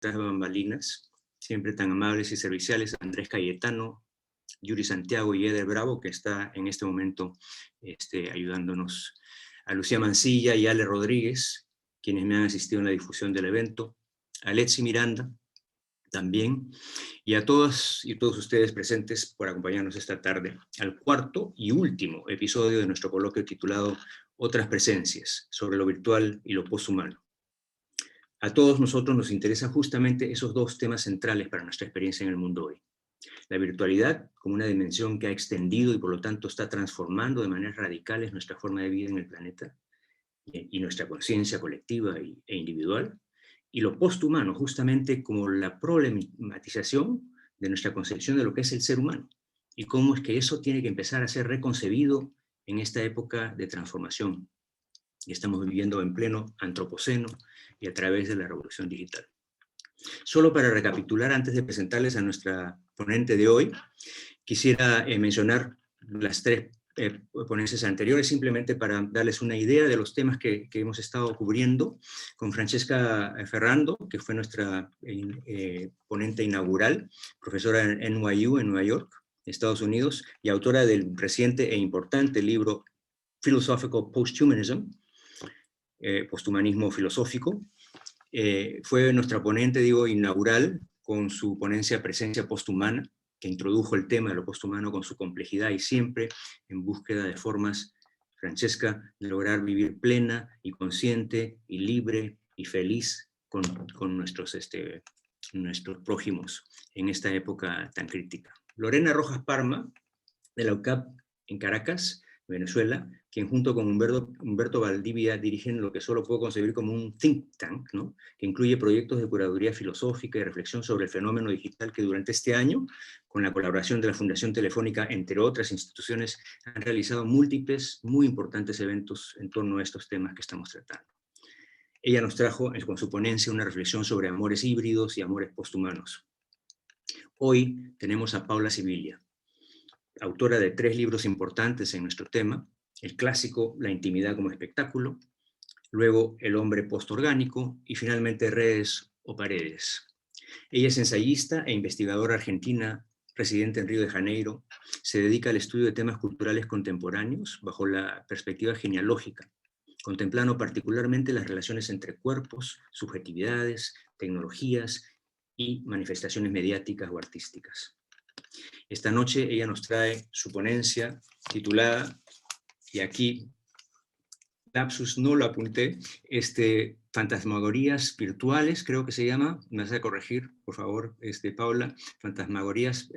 bambalinas, siempre tan amables y serviciales, Andrés Cayetano, Yuri Santiago y Eder Bravo, que está en este momento ayudándonos, a Lucía Mancilla y Ale Rodríguez, quienes me han asistido en la difusión del evento, a Letzi Miranda también, y a todas y todos ustedes presentes por acompañarnos esta tarde al cuarto y último episodio de nuestro coloquio titulado Otras presencias, sobre lo virtual y lo posthumano. A todos nosotros nos interesan justamente esos dos temas centrales para nuestra experiencia en el mundo hoy. La virtualidad como una dimensión que ha extendido y por lo tanto está transformando de maneras radicales nuestra forma de vida en el planeta y nuestra conciencia colectiva e individual, y lo posthumano justamente como la problematización de nuestra concepción de lo que es el ser humano y cómo es que eso tiene que empezar a ser reconcebido en esta época de transformación que estamos viviendo en pleno antropoceno y a través de la revolución digital. Solo para recapitular, antes de presentarles a nuestra ponente de hoy, quisiera mencionar las tres ponencias anteriores, simplemente para darles una idea de los temas que hemos estado cubriendo con Francesca Ferrando, que fue nuestra ponente inaugural, profesora en NYU, en Nueva York, Estados Unidos, y autora del reciente e importante libro Philosophical Posthumanism, posthumanismo filosófico. Fue nuestra ponente, inaugural, con su ponencia Presencia Posthumana, que introdujo el tema de lo posthumano con su complejidad y siempre en búsqueda de formas, Francesca, de lograr vivir plena y consciente y libre y feliz con nuestros prójimos en esta época tan crítica. Lorena Rojas Parma, de la UCAP en Caracas, Venezuela, quien junto con Humberto Valdivia dirigen lo que solo puedo concebir como un think tank, ¿no?, que incluye proyectos de curaduría filosófica y reflexión sobre el fenómeno digital que durante este año, con la colaboración de la Fundación Telefónica, entre otras instituciones, han realizado múltiples, muy importantes eventos en torno a estos temas que estamos tratando. Ella nos trajo con su ponencia una reflexión sobre amores híbridos y amores posthumanos. Hoy tenemos a Paula Sibilia, autora de 3 libros importantes en nuestro tema: el clásico La intimidad como espectáculo, luego El hombre postorgánico y finalmente Redes o paredes. Ella es ensayista e investigadora argentina, residente en Río de Janeiro. Se dedica al estudio de temas culturales contemporáneos bajo la perspectiva genealógica, contemplando particularmente las relaciones entre cuerpos, subjetividades, tecnologías y manifestaciones mediáticas o artísticas. Esta noche ella nos trae su ponencia titulada, y aquí, lapsus, no lo apunté, Fantasmagorías virtuales, creo que se llama, me vas a corregir, por favor, Paula, Fantasmagorías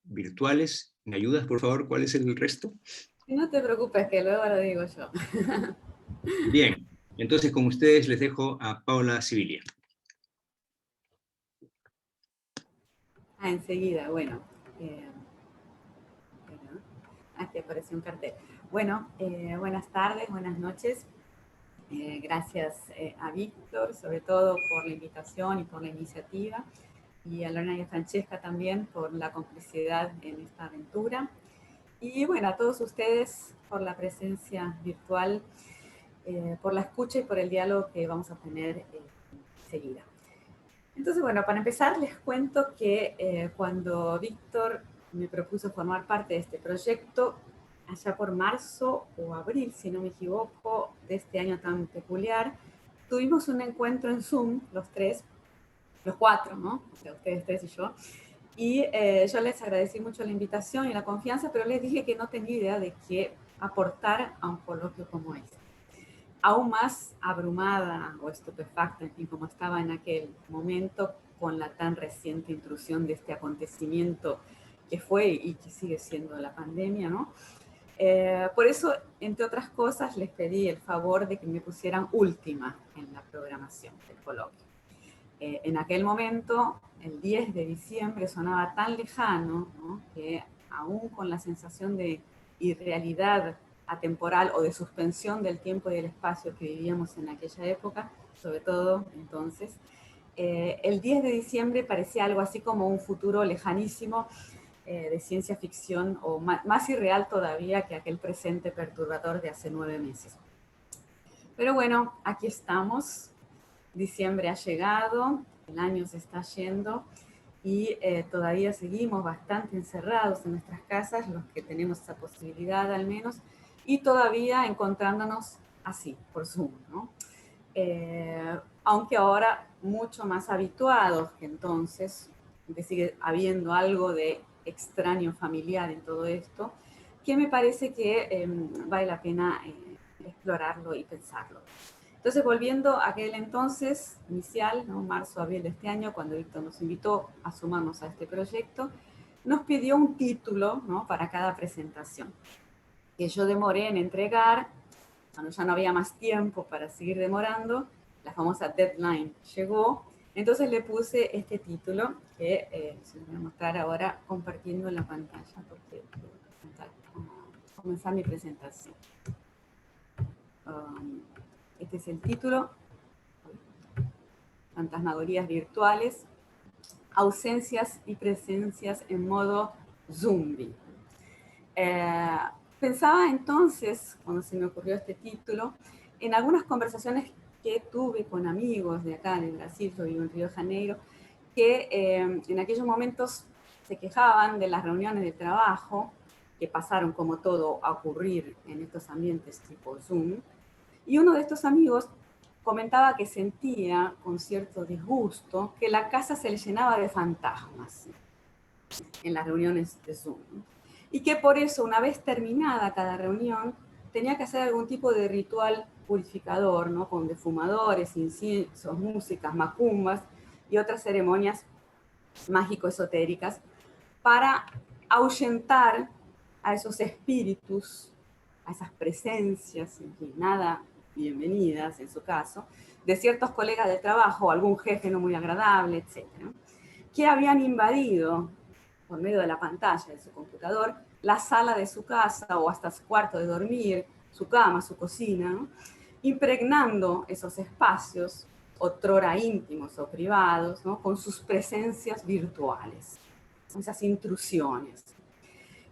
virtuales. ¿Me ayudas, por favor? ¿Cuál es el resto? No te preocupes, que luego lo digo yo. Bien, entonces con ustedes les dejo a Paula Sibilia. Enseguida, bueno. Aquí apareció un cartel. Bueno, buenas tardes, buenas noches. Gracias a Víctor, sobre todo por la invitación y por la iniciativa, y a Lorena y a Francesca también por la complicidad en esta aventura. Y bueno, a todos ustedes por la presencia virtual, por la escucha y por el diálogo que vamos a tener enseguida. Entonces, bueno, para empezar les cuento que cuando Víctor me propuso formar parte de este proyecto, allá por marzo o abril, si no me equivoco, de este año tan peculiar, tuvimos un encuentro en Zoom, los 4, ¿no? O sea, ustedes 3 y yo. Y yo les agradecí mucho la invitación y la confianza, pero les dije que no tenía idea de qué aportar a un coloquio como este. Aún más abrumada o estupefacta, en fin, como estaba en aquel momento con la tan reciente intrusión de este acontecimiento que fue y que sigue siendo la pandemia, ¿no? Por eso, entre otras cosas, les pedí el favor de que me pusieran última en la programación del coloquio. En aquel momento, el 10 de diciembre sonaba tan lejano, ¿no?, que aún con la sensación de irrealidad atemporal o de suspensión del tiempo y del espacio que vivíamos en aquella época, sobre todo entonces, el 10 de diciembre parecía algo así como un futuro lejanísimo de ciencia ficción, o más irreal todavía que aquel presente perturbador de hace 9 meses. Pero bueno, aquí estamos, Diciembre ha llegado, el año se está yendo y todavía seguimos bastante encerrados en nuestras casas, los que tenemos esa posibilidad al menos, y todavía encontrándonos así, por Zoom, ¿no? Aunque ahora mucho más habituados que entonces, que sigue habiendo algo de extraño familiar en todo esto, que me parece que vale la pena explorarlo y pensarlo. Entonces, volviendo a aquel entonces inicial, ¿no? Marzo, abril de este año, cuando Víctor nos invitó a sumarnos a este proyecto, nos pidió un título, ¿no? Para cada presentación, que yo demoré en entregar. Cuando ya no había más tiempo para seguir demorando, la famosa deadline llegó. Entonces le puse este título, que se lo voy a mostrar ahora compartiendo en la pantalla, porque voy a comenzar mi presentación. Este es el título: Fantasmagorías virtuales, ausencias y presencias en modo zombie. Pensaba entonces, cuando se me ocurrió este título, en algunas conversaciones que tuve con amigos de acá, de Brasil, yo vivo en Río de Janeiro, que en aquellos momentos se quejaban de las reuniones de trabajo, que pasaron como todo a ocurrir en estos ambientes tipo Zoom, y uno de estos amigos comentaba que sentía con cierto disgusto que la casa se le llenaba de fantasmas en las reuniones de Zoom. Y que por eso, una vez terminada cada reunión, tenía que hacer algún tipo de ritual purificador, ¿no? Con defumadores, inciensos, músicas, macumbas y otras ceremonias mágico-esotéricas para ahuyentar a esos espíritus, a esas presencias, en fin, nada bienvenidas en su caso, de ciertos colegas de trabajo, algún jefe no muy agradable, etc., que habían invadido por medio de la pantalla de su computador la sala de su casa o hasta su cuarto de dormir, su cama, su cocina, ¿no? Impregnando esos espacios, otrora íntimos o privados, ¿no? Con sus presencias virtuales, con esas intrusiones.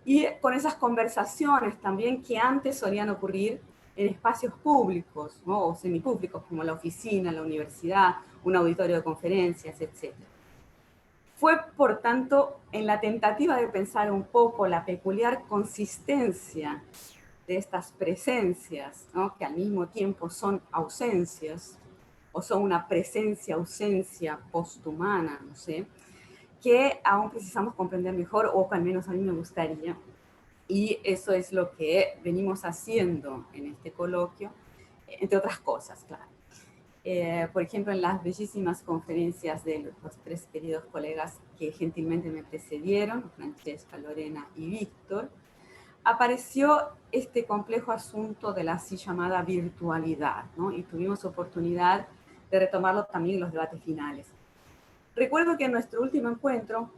Y con esas conversaciones también que antes solían ocurrir en espacios públicos, ¿no? O semipúblicos, como la oficina, la universidad, un auditorio de conferencias, etc. Fue, por tanto, en la tentativa de pensar un poco la peculiar consistencia de estas presencias, ¿no? Que al mismo tiempo son ausencias, o son una presencia-ausencia posthumana, no sé, que aún precisamos comprender mejor, o que al menos a mí me gustaría. Y eso es lo que venimos haciendo en este coloquio, entre otras cosas, claro. Por ejemplo, en las bellísimas conferencias de los tres queridos colegas que gentilmente me precedieron, Francesca, Lorena y Víctor, apareció este complejo asunto de la así llamada virtualidad, ¿no? Y tuvimos oportunidad de retomarlo también en los debates finales. Recuerdo que en nuestro último encuentro,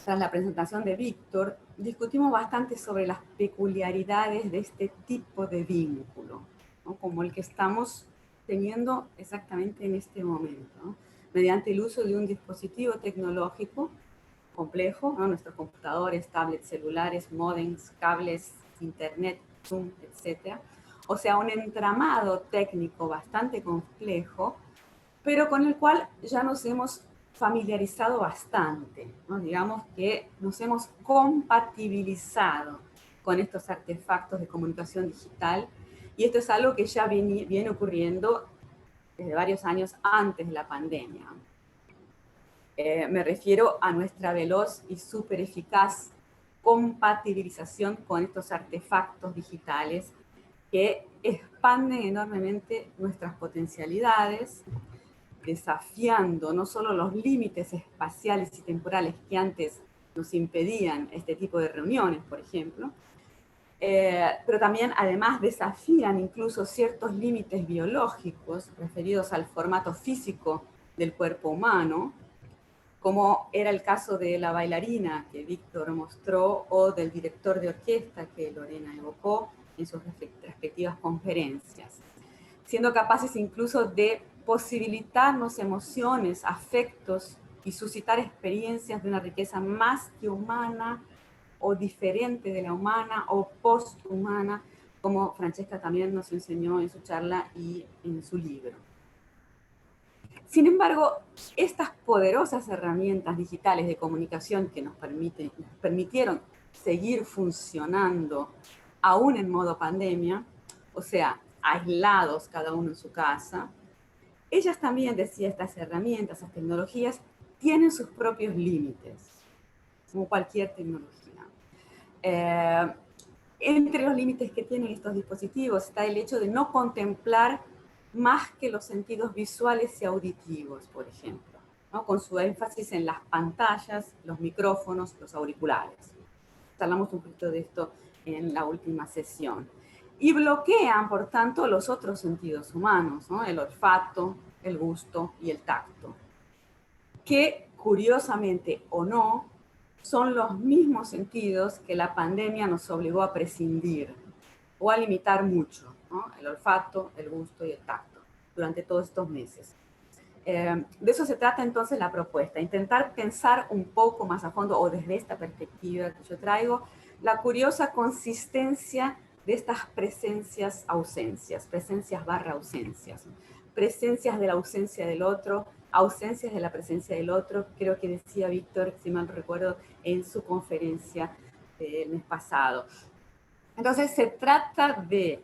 tras la presentación de Víctor, discutimos bastante sobre las peculiaridades de este tipo de vínculo, ¿no? Como el que estamos teniendo exactamente en este momento, ¿no? Mediante el uso de un dispositivo tecnológico complejo, ¿no? Nuestros computadores, tablets, celulares, módems, cables, internet, Zoom, etc. O sea, un entramado técnico bastante complejo, pero con el cual ya nos hemos familiarizado bastante, ¿no? Digamos que nos hemos compatibilizado con estos artefactos de comunicación digital, y esto es algo que ya viene ocurriendo desde varios años antes de la pandemia. Me refiero a nuestra veloz y súper eficaz compatibilización con estos artefactos digitales que expanden enormemente nuestras potencialidades, desafiando no solo los límites espaciales y temporales que antes nos impedían este tipo de reuniones, por ejemplo, pero también además desafían incluso ciertos límites biológicos referidos al formato físico del cuerpo humano, como era el caso de la bailarina que Víctor mostró o del director de orquesta que Lorena evocó en sus respectivas conferencias, siendo capaces incluso de posibilitarnos emociones, afectos y suscitar experiencias de una riqueza más que humana o diferente de la humana o posthumana, como Francesca también nos enseñó en su charla y en su libro. Sin embargo, estas poderosas herramientas digitales de comunicación que nos permitieron seguir funcionando aún en modo pandemia, o sea, aislados cada uno en su casa, ellas también, decía, estas herramientas, estas tecnologías, tienen sus propios límites, como cualquier tecnología. Entre los límites que tienen estos dispositivos está el hecho de no contemplar más que los sentidos visuales y auditivos, por ejemplo, ¿no? Con su énfasis en las pantallas, los micrófonos, los auriculares. Hablamos un poquito de esto en la última sesión. Y bloquean, por tanto, los otros sentidos humanos, ¿no? El olfato, el gusto y el tacto, que curiosamente o no, son los mismos sentidos que la pandemia nos obligó a prescindir o a limitar mucho, ¿no? El olfato, el gusto y el tacto durante todos estos meses. De eso se trata entonces la propuesta, intentar pensar un poco más a fondo, o desde esta perspectiva que yo traigo, la curiosa consistencia de estas presencias-ausencias, presencias/ausencias, presencias de la ausencia del otro, ausencias de la presencia del otro, creo que decía Víctor, si mal recuerdo, en su conferencia del mes pasado. Entonces se trata de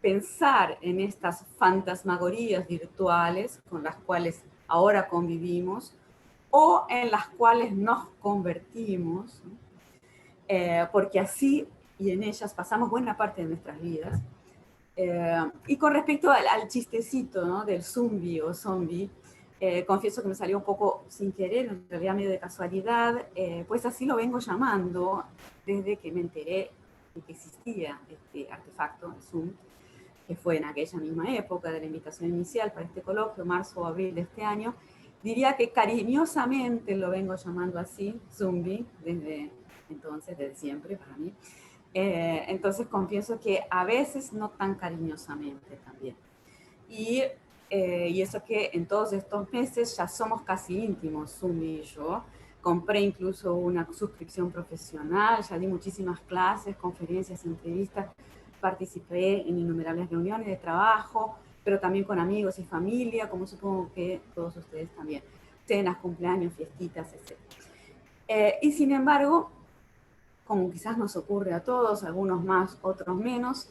pensar en estas fantasmagorías virtuales con las cuales ahora convivimos o en las cuales nos convertimos, porque así y en ellas pasamos buena parte de nuestras vidas. Y con respecto al chistecito, ¿no? Del zumbi o zombie, confieso que me salió un poco sin querer, en realidad medio de casualidad, pues así lo vengo llamando desde que me enteré de que existía este artefacto, el Zoom, que fue en aquella misma época de la invitación inicial para este coloquio, marzo o abril de este año. Diría que cariñosamente lo vengo llamando así, zumbi, desde entonces, desde siempre para mí. Entonces confieso que a veces no tan cariñosamente también. Y eso que en todos estos meses ya somos casi íntimos, Zumbi y yo. Compré incluso una suscripción profesional, ya di muchísimas clases, conferencias, entrevistas, participé en innumerables reuniones de trabajo, pero también con amigos y familia, como supongo que todos ustedes también. Cenas, cumpleaños, fiestitas, etc. Y sin embargo, como quizás nos ocurre a todos, algunos más, otros menos,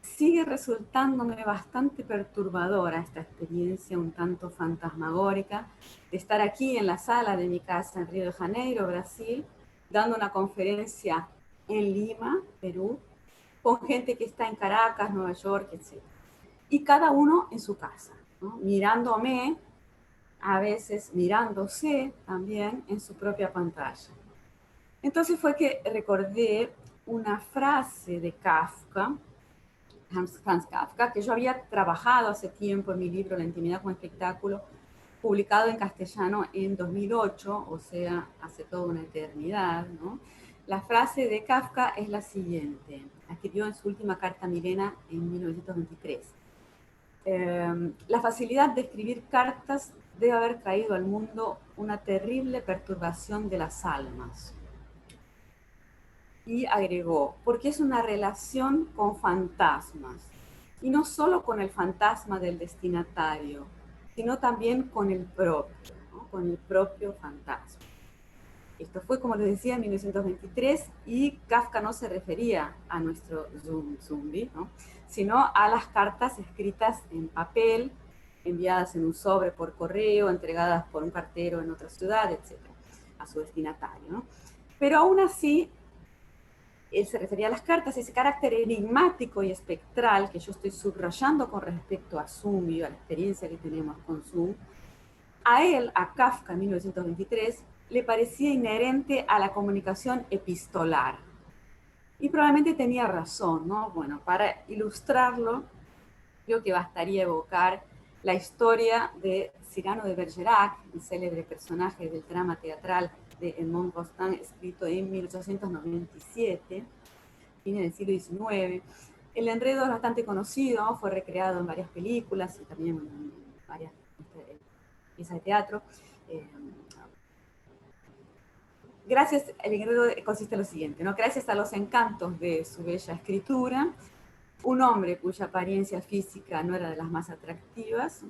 sigue resultándome bastante perturbadora esta experiencia un tanto fantasmagórica de estar aquí en la sala de mi casa en Río de Janeiro, Brasil, dando una conferencia en Lima, Perú, con gente que está en Caracas, Nueva York, etc. Y cada uno en su casa, ¿no? Mirándome, a veces mirándose también en su propia pantalla. Entonces fue que recordé una frase de Kafka, Hans Kafka, que yo había trabajado hace tiempo en mi libro La intimidad como espectáculo, publicado en castellano en 2008, o sea, hace toda una eternidad, ¿no? La frase de Kafka es la siguiente, la escribió en su última carta a Milena en 1923. La facilidad de escribir cartas debe haber traído al mundo una terrible perturbación de las almas. Y agregó, porque es una relación con fantasmas, y no solo con el fantasma del destinatario, sino también con el propio, ¿no? Con el propio fantasma. Esto fue, como les decía, en 1923, y Kafka no se refería a nuestro zumbi, ¿no? Sino a las cartas escritas en papel, enviadas en un sobre por correo, entregadas por un cartero en otra ciudad, etc., a su destinatario, ¿no? Pero aún así, él se refería a las cartas, ese carácter enigmático y espectral que yo estoy subrayando con respecto a Zumbi, a la experiencia que tenemos con Zoom, a él, a Kafka en 1923, le parecía inherente a la comunicación epistolar. Y probablemente tenía razón, ¿no? Bueno, para ilustrarlo, creo que bastaría evocar la historia de Cyrano de Bergerac, el célebre personaje del drama teatral de Edmond Rostand, escrito en 1897, fines del siglo XIX. El enredo es bastante conocido, fue recreado en varias películas y también en varias piezas de teatro. El enredo consiste en lo siguiente, ¿no? Gracias a los encantos de su bella escritura, un hombre cuya apariencia física no era de las más atractivas,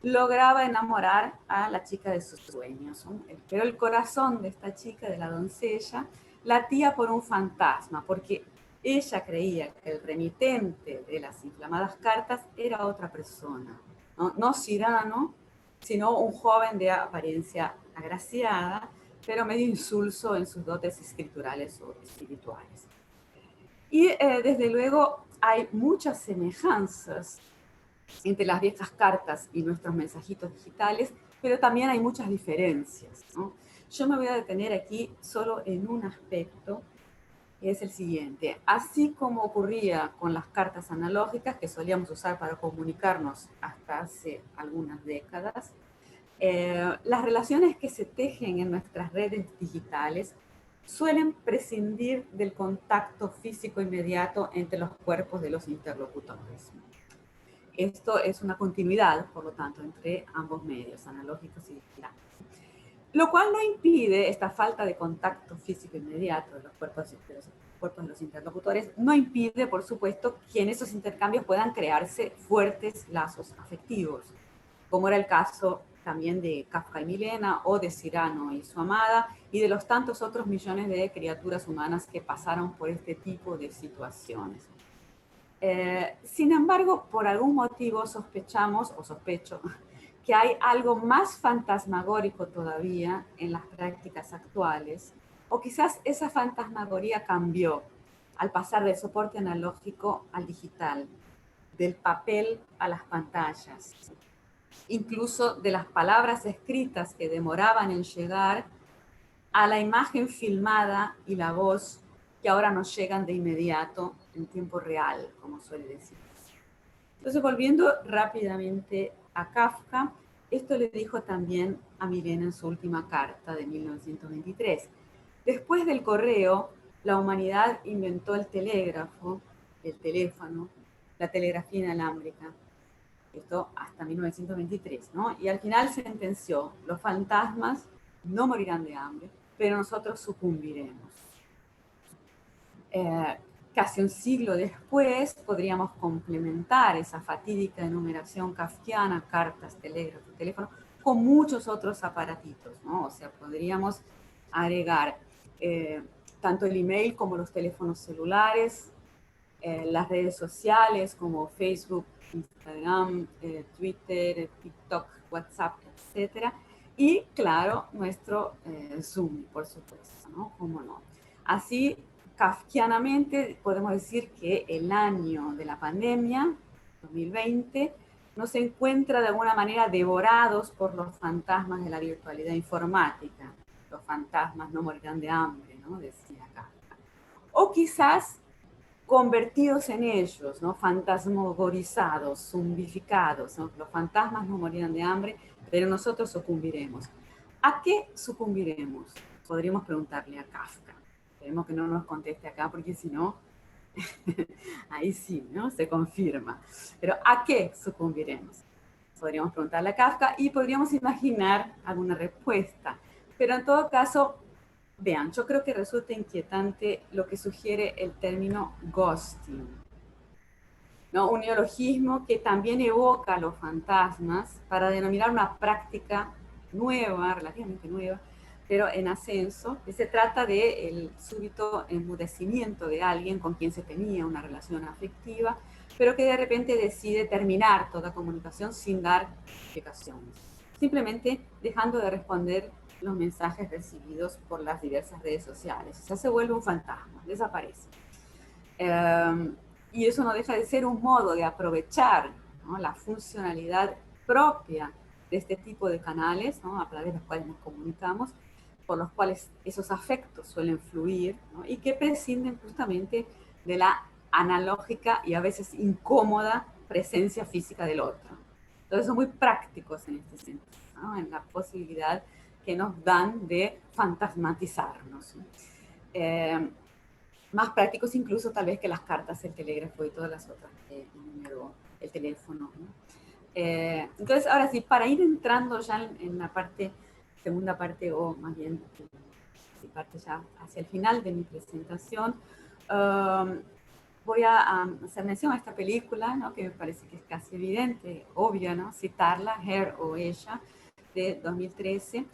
lograba enamorar a la chica de sus sueños, ¿no? Pero el corazón de esta chica, de la doncella, latía por un fantasma, porque ella creía que el remitente de las inflamadas cartas era otra persona, no, no Cyrano, sino un joven de apariencia agraciada, pero medio insulso en sus dotes escriturales o espirituales. Y desde luego hay muchas semejanzas entre las viejas cartas y nuestros mensajitos digitales, pero también hay muchas diferencias, ¿no? Yo me voy a detener aquí solo en un aspecto, que es el siguiente. Así como ocurría con las cartas analógicas que solíamos usar para comunicarnos hasta hace algunas décadas, las relaciones que se tejen en nuestras redes digitales suelen prescindir del contacto físico inmediato entre los cuerpos de los interlocutores. Esto es una continuidad, por lo tanto, entre ambos medios, analógicos y digitales. Lo cual no impide, esta falta de contacto físico inmediato de los cuerpos de los interlocutores, no impide, por supuesto, que en esos intercambios puedan crearse fuertes lazos afectivos, como era el caso también de Kafka y Milena, o de Cyrano y su amada, y de los tantos otros millones de criaturas humanas que pasaron por este tipo de situaciones. Sin embargo, por algún motivo sospechamos, o sospecho, que hay algo más fantasmagórico todavía en las prácticas actuales, o quizás esa fantasmagoría cambió al pasar del soporte analógico al digital, del papel a las pantallas, incluso de las palabras escritas que demoraban en llegar a la imagen filmada y la voz que ahora nos llegan de inmediato en tiempo real, como suele decir. Entonces, volviendo rápidamente a Kafka, esto le dijo también a Milena en su última carta de 1923. Después del correo, la humanidad inventó el telégrafo, el teléfono, la telegrafía inalámbrica. Esto hasta 1923, ¿no? Y al final sentenció, los fantasmas no morirán de hambre, pero nosotros sucumbiremos. Casi un siglo después podríamos complementar esa fatídica enumeración kafkiana, cartas, telégrafo, teléfono, con muchos otros aparatitos, ¿no? O sea, podríamos agregar tanto el email como los teléfonos celulares, las redes sociales como Facebook, Instagram, Twitter, TikTok, WhatsApp, etc. Y claro, nuestro Zoom, por supuesto, ¿no? ¿Cómo no? Así, kafkianamente, podemos decir que el año de la pandemia, 2020, nos encuentra de alguna manera devorados por los fantasmas de la virtualidad informática. Los fantasmas no morirán de hambre, ¿no? Decía Kafka. O quizás convertidos en ellos, ¿no? Fantasmagorizados, zombificados, ¿no? Los fantasmas no morirán de hambre, pero nosotros sucumbiremos. ¿A qué sucumbiremos? Podríamos preguntarle a Kafka. Esperemos que no nos conteste acá, porque si no, ahí sí, ¿no? Se confirma. Pero ¿a qué sucumbiremos? Podríamos preguntarle a Kafka y podríamos imaginar alguna respuesta. Pero en todo caso, vean, yo creo que resulta inquietante lo que sugiere el término ghosting, ¿no? Un neologismo que también evoca a los fantasmas para denominar una práctica nueva, relativamente nueva, pero en ascenso, que se trata del súbito enmudecimiento de alguien con quien se tenía una relación afectiva, pero que de repente decide terminar toda comunicación sin dar explicaciones, simplemente dejando de responder los mensajes recibidos por las diversas redes sociales. O sea, se vuelve un fantasma, desaparece. Y eso no deja de ser un modo de aprovechar, ¿no?, la funcionalidad propia de este tipo de canales, ¿no?, a través de los cuales nos comunicamos, por los cuales esos afectos suelen fluir, ¿no?, y que prescinden justamente de la analógica y a veces incómoda presencia física del otro. Entonces son muy prácticos en este sentido, ¿no?, en la posibilidad que nos dan de fantasmatizarnos. Más prácticos incluso tal vez que las cartas, el telégrafo y todas las otras, el número, el teléfono, ¿no? Entonces, ahora sí, para ir entrando ya en la parte, segunda parte, o más bien, parte ya hacia el final de mi presentación, voy a hacer mención a esta película, ¿no? Que me parece que es casi evidente, obvio, ¿no? Citarla, Her o Ella, de 2013,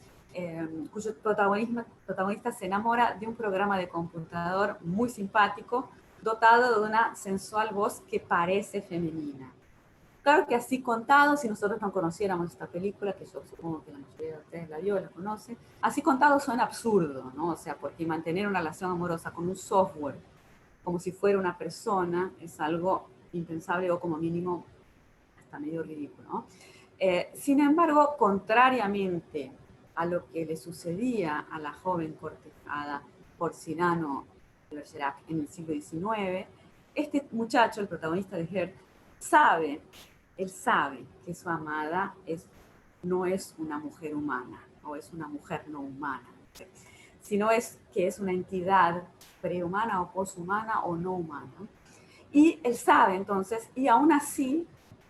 cuyo protagonista se enamora de un programa de computador muy simpático, dotado de una sensual voz que parece femenina. Claro que así contado, si nosotros no conociéramos esta película, que yo supongo que la mayoría de ustedes la vio, la conoce, así contado suena absurdo, ¿no? O sea, porque mantener una relación amorosa con un software como si fuera una persona es algo impensable o como mínimo hasta medio ridículo, ¿no? Sin embargo, contrariamente a lo que le sucedía a la joven cortejada por Cyrano de Bergerac en el siglo XIX, este muchacho, el protagonista de Her, él sabe que su amada no es una mujer humana, o es una mujer no humana, sino que es una entidad prehumana o poshumana o no humana. Y él sabe entonces, y aún así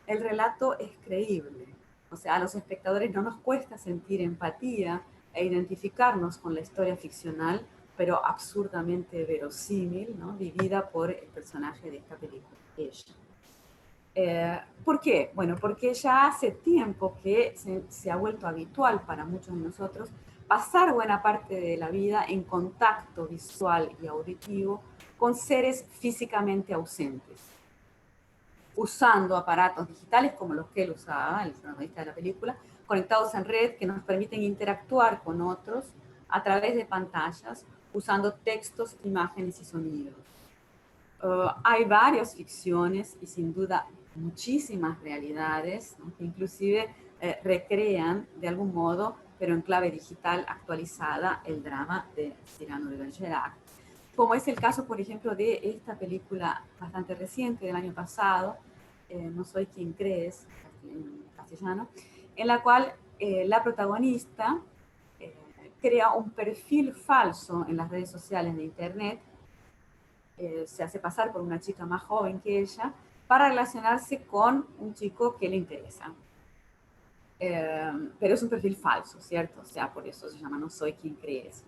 el relato es creíble. O sea, a los espectadores no nos cuesta sentir empatía e identificarnos con la historia ficcional, pero absurdamente verosímil, ¿no? Vivida por el personaje de esta película, ella. ¿Por qué? Bueno, porque ya hace tiempo que se ha vuelto habitual para muchos de nosotros pasar buena parte de la vida en contacto visual y auditivo con seres físicamente ausentes, usando aparatos digitales como los que él usaba, el protagonista de la película, conectados en red que nos permiten interactuar con otros a través de pantallas, usando textos, imágenes y sonidos. Hay varias ficciones y sin duda muchísimas realidades, ¿no? Que inclusive recrean de algún modo, pero en clave digital actualizada, el drama de Cyrano de Bergerac. Como es el caso, por ejemplo, de esta película bastante reciente del año pasado, No soy quien crees, en castellano, en la cual la protagonista crea un perfil falso en las redes sociales de Internet, se hace pasar por una chica más joven que ella para relacionarse con un chico que le interesa. Pero es un perfil falso, ¿cierto? O sea, por eso se llama No soy quien crees.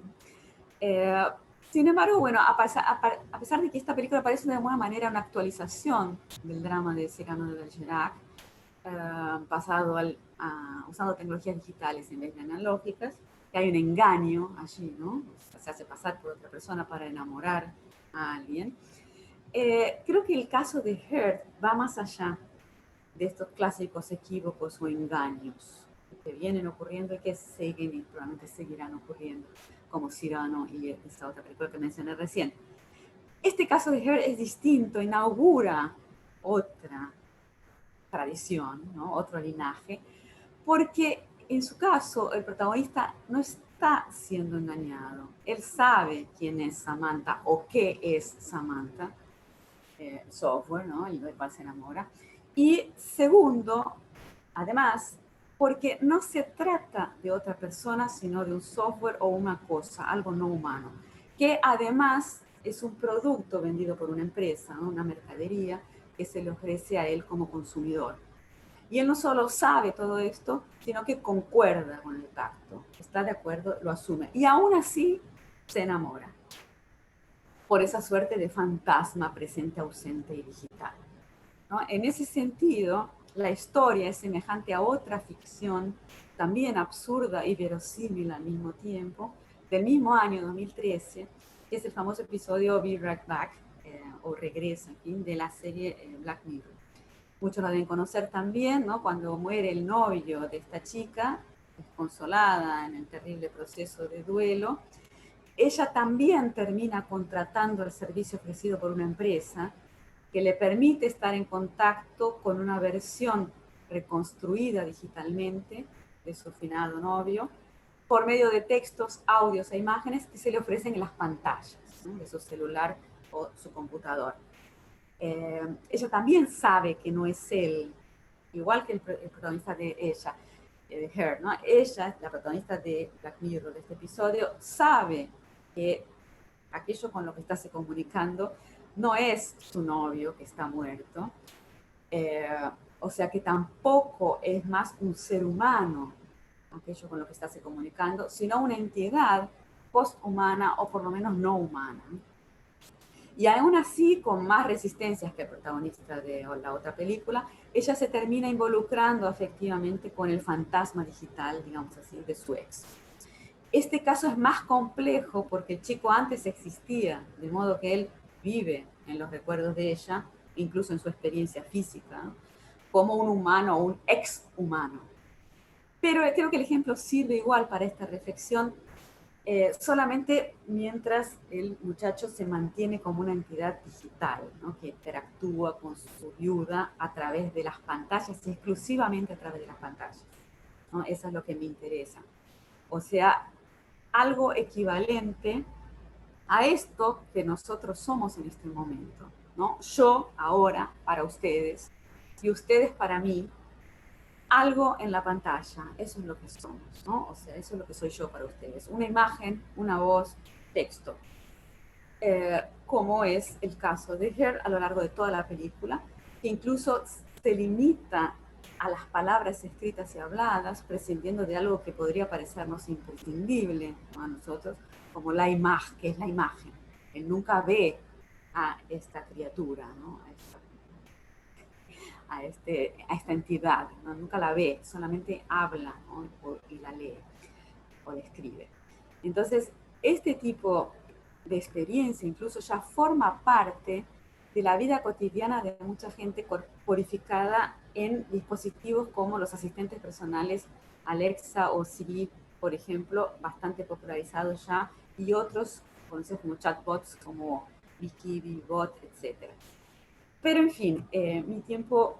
Sin embargo, bueno, a pesar de que esta película parece de alguna manera una actualización del drama de Cyrano de Bergerac, usando tecnologías digitales en vez de analógicas, que hay un engaño allí, ¿no? O sea, se hace pasar por otra persona para enamorar a alguien. Creo que el caso de Her va más allá de estos clásicos equívocos o engaños que vienen ocurriendo y que siguen y probablemente seguirán ocurriendo, como Cyrano y esta otra película que mencioné recién. Este caso de Her es distinto, inaugura otra tradición, ¿no? Otro linaje, porque en su caso el protagonista no está siendo engañado. Él sabe quién es Samantha o qué es Samantha, software, ¿no? El del cual se enamora. Y segundo, además, porque no se trata de otra persona, sino de un software o una cosa, algo no humano, que además es un producto vendido por una empresa, ¿no? Una mercadería que se le ofrece a él como consumidor. Y él no solo sabe todo esto, sino que concuerda con el pacto, está de acuerdo, lo asume. Y aún así se enamora por esa suerte de fantasma presente, ausente y digital, ¿no? En ese sentido, la historia es semejante a otra ficción, también absurda y verosímil al mismo tiempo, del mismo año 2013, que es el famoso episodio Be Right Back, o Regresa, en fin, de la serie Black Mirror. Muchos la deben conocer también, ¿no? Cuando muere el novio de esta chica, desconsolada en el terrible proceso de duelo, ella también termina contratando el servicio ofrecido por una empresa que le permite estar en contacto con una versión reconstruida digitalmente de su finado novio por medio de textos, audios e imágenes que se le ofrecen en las pantallas, ¿no? De su celular o su computador. Ella también sabe que no es él, igual que el protagonista de ella, de Her, ¿no? Ella, la protagonista de Black Mirror, de este episodio, sabe que aquello con lo que está se comunicando no es su novio que está muerto, o sea que tampoco es más un ser humano aquello con lo que está se comunicando, sino una entidad posthumana o por lo menos no humana. Y aún así, con más resistencias que el protagonista de la otra película, ella se termina involucrando afectivamente con el fantasma digital, digamos así, de su ex. Este caso es más complejo porque el chico antes existía, de modo que él vive en los recuerdos de ella, incluso en su experiencia física, ¿no? Como un humano o un ex humano. Pero creo que el ejemplo sirve igual para esta reflexión, solamente mientras el muchacho se mantiene como una entidad digital, ¿no? Que interactúa con su viuda a través de las pantallas, y exclusivamente a través de las pantallas, ¿no? Eso es lo que me interesa. O sea, algo equivalente a esto que nosotros somos en este momento, ¿no? Yo ahora para ustedes y ustedes para mí, algo en la pantalla, eso es lo que somos, ¿no? O sea, eso es lo que soy yo para ustedes, una imagen, una voz, texto, como es el caso de Her a lo largo de toda la película, que incluso se limita a las palabras escritas y habladas, prescindiendo de algo que podría parecernos imprescindible, ¿no?, a nosotros, como la imagen, que es la imagen. Él nunca ve a esta criatura, ¿no? A esta entidad, ¿no? Nunca la ve, solamente habla, ¿no? Y la lee o la escribe. Entonces, este tipo de experiencia incluso ya forma parte de la vida cotidiana de mucha gente corporificada en dispositivos como los asistentes personales Alexa o Siri, por ejemplo, bastante popularizados ya, y otros conocidos como chatbots como Vicky, Bot, etc. Pero en fin, mi tiempo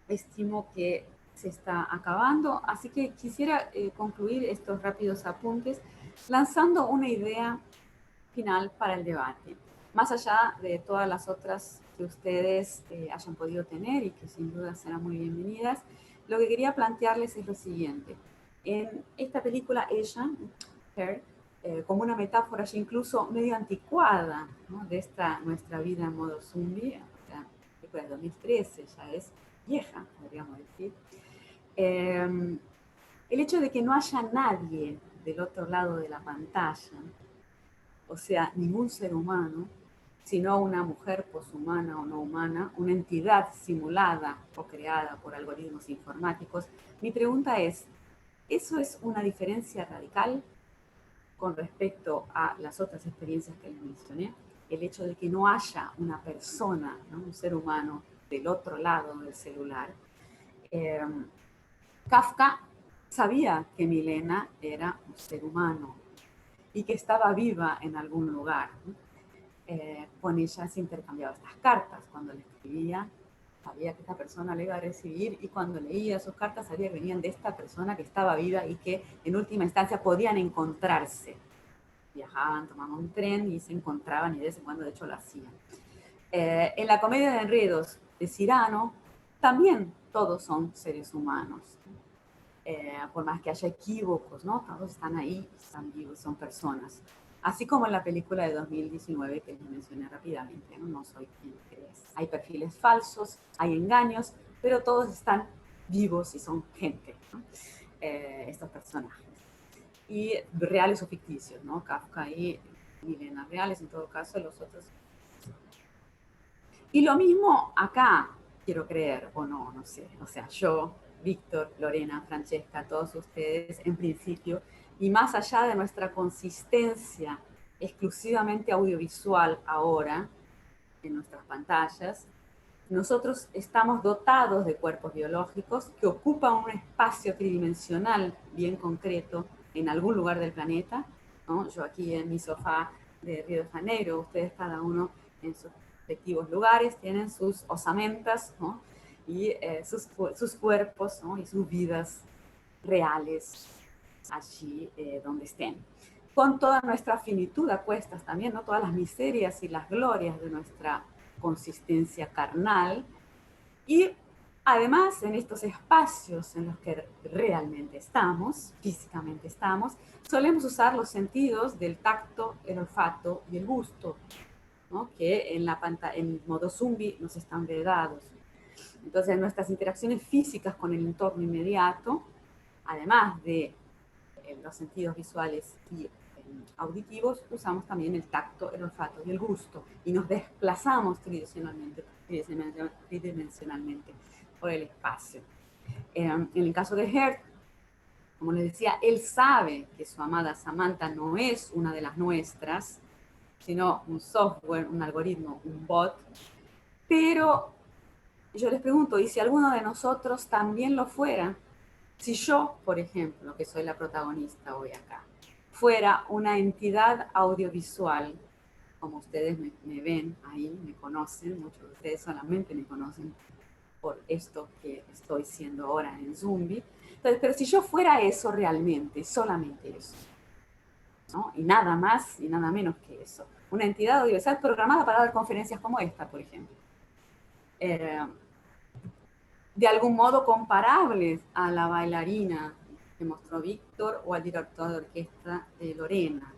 estimo que se está acabando, así que quisiera concluir estos rápidos apuntes lanzando una idea final para el debate, más allá de todas las otras que ustedes hayan podido tener y que sin duda serán muy bienvenidas. Lo que quería plantearles es lo siguiente. En esta película, ella, Her, como una metáfora ya incluso medio anticuada, ¿no?, de esta nuestra vida en modo zombie, la película de 2013, ya es vieja, podríamos decir. El hecho de que no haya nadie del otro lado de la pantalla, o sea, ningún ser humano, sino una mujer poshumana o no humana, una entidad simulada o creada por algoritmos informáticos. Mi pregunta es, ¿eso es una diferencia radical con respecto a las otras experiencias que les mencioné? El hecho de que no haya una persona, ¿no?, un ser humano del otro lado del celular. Kafka sabía que Milena era un ser humano y que estaba viva en algún lugar. Con ella se intercambiaba estas cartas. Cuando le escribía, sabía que esta persona le iba a recibir, y cuando leía sus cartas sabía que venían de esta persona que estaba viva y que en última instancia podían encontrarse. Viajaban, tomaban un tren y se encontraban, y de vez en cuando de hecho lo hacían. En la comedia de enredos de Cyrano también todos son seres humanos. Por más que haya equívocos, ¿no?, todos están ahí, están vivos, son personas. Así como en la película de 2019 que les mencioné rápidamente, ¿no? No soy quien crees. Hay perfiles falsos, hay engaños, pero todos están vivos y son gente, ¿no? Estos personajes. Y reales o ficticios, ¿no? Kafka y Milena, reales en todo caso, los otros. Y lo mismo acá, quiero creer, o no, no sé. O sea, yo, Víctor, Lorena, Francesca, todos ustedes, en principio, y más allá de nuestra consistencia exclusivamente audiovisual ahora, en nuestras pantallas, nosotros estamos dotados de cuerpos biológicos que ocupan un espacio tridimensional bien concreto en algún lugar del planeta, ¿no? Yo aquí en mi sofá de Río de Janeiro, ustedes cada uno en sus respectivos lugares tienen sus osamentas, ¿no?, y sus cuerpos, ¿no?, y sus vidas reales allí donde estén. Con toda nuestra finitud a cuestas también, ¿no?, todas las miserias y las glorias de nuestra consistencia carnal. Y además, en estos espacios en los que realmente estamos, físicamente estamos, solemos usar los sentidos del tacto, el olfato y el gusto, ¿no?, que en modo zombie nos están vedados. Entonces, nuestras interacciones físicas con el entorno inmediato, además de los sentidos visuales y auditivos, usamos también el tacto, el olfato y el gusto, y nos desplazamos tridimensionalmente por el espacio. En el caso de Hertz, como les decía, él sabe que su amada Samantha no es una de las nuestras, sino un software, un algoritmo, un bot, pero yo les pregunto, ¿y si alguno de nosotros también lo fuera? Si yo, por ejemplo, que soy la protagonista hoy acá, fuera una entidad audiovisual, como ustedes me ven ahí, me conocen, muchos de ustedes solamente me conocen por esto que estoy siendo ahora en Zumbi. Entonces, pero si yo fuera eso realmente, solamente eso, ¿no? Y nada más y nada menos que eso, una entidad audiovisual programada para dar conferencias como esta, por ejemplo. De algún modo comparables a la bailarina que mostró Víctor o al director de orquesta de Lorena,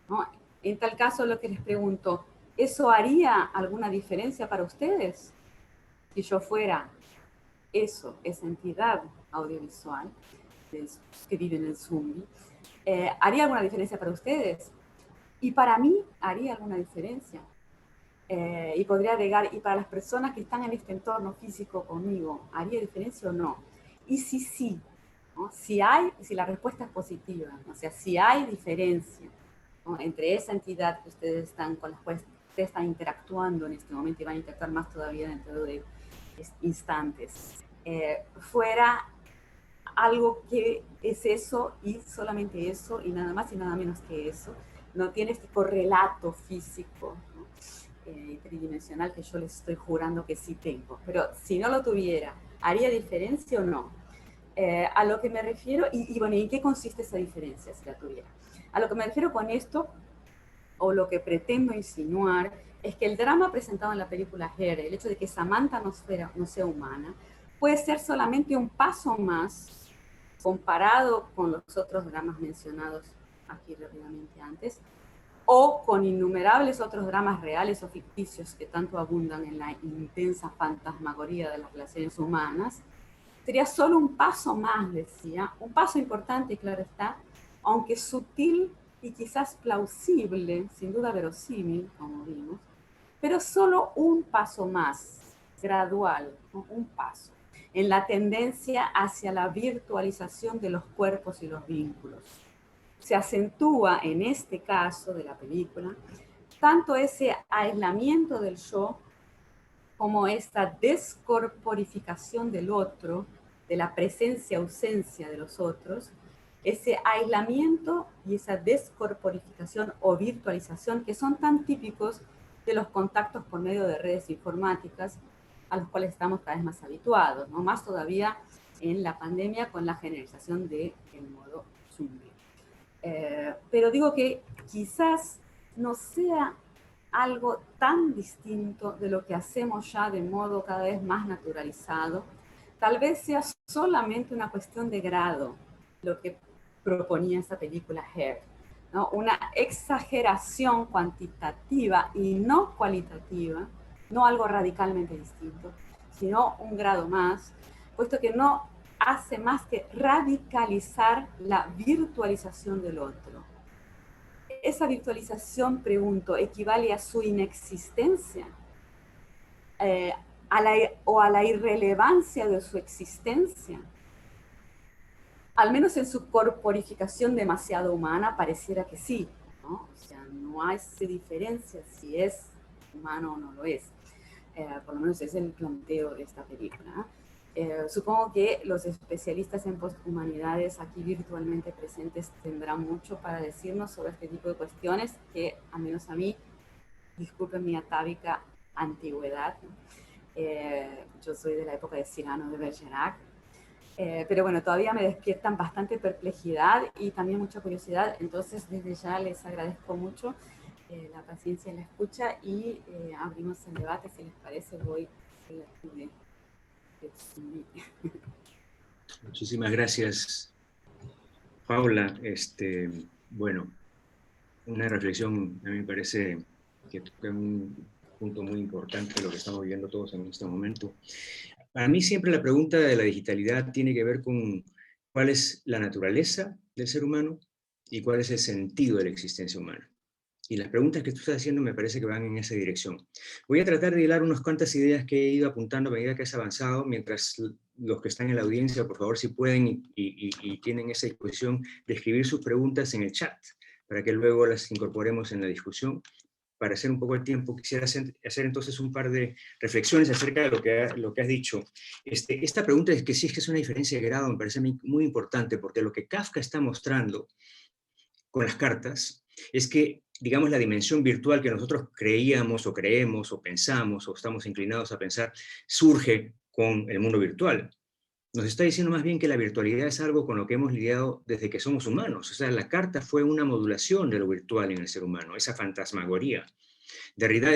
¿no? En tal caso, lo que les pregunto, ¿eso haría alguna diferencia para ustedes? Si yo fuera eso, esa entidad audiovisual que vive en el Zumbi, ¿haría alguna diferencia para ustedes? Y para mí, ¿haría alguna diferencia? Y podría agregar, y para las personas que están en este entorno físico conmigo, ¿haría diferencia o no? Y si sí, ¿no? Si la respuesta es positiva, o sea, si hay diferencia, ¿no?, entre esa entidad que ustedes están, con la cual ustedes están interactuando en este momento y van a interactuar más todavía dentro de instantes, fuera algo que es eso y solamente eso y nada más y nada menos que eso, no tiene este correlato físico, ¿no?, tridimensional que yo les estoy jurando que sí tengo. Pero si no lo tuviera, ¿haría diferencia o no? A lo que me refiero, y bueno, ¿en qué consiste esa diferencia si la tuviera? A lo que me refiero con esto, o lo que pretendo insinuar, es que el drama presentado en la película Hair, el hecho de que Samantha no sea humana, puede ser solamente un paso más comparado con los otros dramas mencionados aquí rápidamente antes, o con innumerables otros dramas reales o ficticios que tanto abundan en la intensa fantasmagoría de las relaciones humanas. Sería solo un paso más, decía, un paso importante, claro está, aunque sutil y quizás plausible, sin duda verosímil, como vimos, pero solo un paso más, gradual, ¿no?, un paso, en la tendencia hacia la virtualización de los cuerpos y los vínculos. Se acentúa en este caso de la película tanto ese aislamiento del yo como esta descorporificación del otro, de la presencia-ausencia de los otros, ese aislamiento y esa descorporificación o virtualización que son tan típicos de los contactos por medio de redes informáticas a los cuales estamos cada vez más habituados, ¿no?, más todavía en la pandemia con la generalización del modo Zoom. Pero digo que quizás no sea algo tan distinto de lo que hacemos ya de modo cada vez más naturalizado. Tal vez sea solamente una cuestión de grado, lo que proponía esta película Hair, ¿no?, una exageración cuantitativa y no cualitativa, no algo radicalmente distinto, sino un grado más, puesto que no hace más que radicalizar la virtualización del otro. Esa virtualización, pregunto, ¿equivale a su inexistencia? ¿O a la irrelevancia de su existencia? Al menos en su corporificación demasiado humana pareciera que sí, ¿no? O sea, no hace diferencia si es humano o no lo es. Por lo menos es el planteo de esta película. Supongo que los especialistas en posthumanidades aquí virtualmente presentes tendrán mucho para decirnos sobre este tipo de cuestiones que, al menos a mí, disculpen mi atávica antigüedad, yo soy de la época de Cyrano de Bergerac, pero bueno, todavía me despiertan bastante perplejidad y también mucha curiosidad, entonces desde ya les agradezco mucho la paciencia en la escucha y abrimos el debate, si les parece, voy a la actividad. Muchísimas gracias, Paula. Bueno, una reflexión, a mí me parece que toca un punto muy importante de lo que estamos viviendo todos en este momento. Para mí siempre la pregunta de la digitalidad tiene que ver con cuál es la naturaleza del ser humano y cuál es el sentido de la existencia humana. Y las preguntas que tú estás haciendo me parece que van en esa dirección. Voy a tratar de hilar unas cuantas ideas que he ido apuntando a medida que has avanzado, mientras los que están en la audiencia, por favor, si pueden y tienen esa disposición de escribir sus preguntas en el chat, para que luego las incorporemos en la discusión. Para hacer un poco el tiempo, quisiera hacer entonces un par de reflexiones acerca de lo que has dicho. Esta pregunta es que sí es que es una diferencia de grado, me parece a mí muy importante, porque lo que Kafka está mostrando con las cartas es que, digamos, la dimensión virtual que nosotros creíamos o creemos o pensamos o estamos inclinados a pensar surge con el mundo virtual. Nos está diciendo más bien que la virtualidad es algo con lo que hemos lidiado desde que somos humanos. O sea, la carta fue una modulación de lo virtual en el ser humano, esa fantasmagoría. Derrida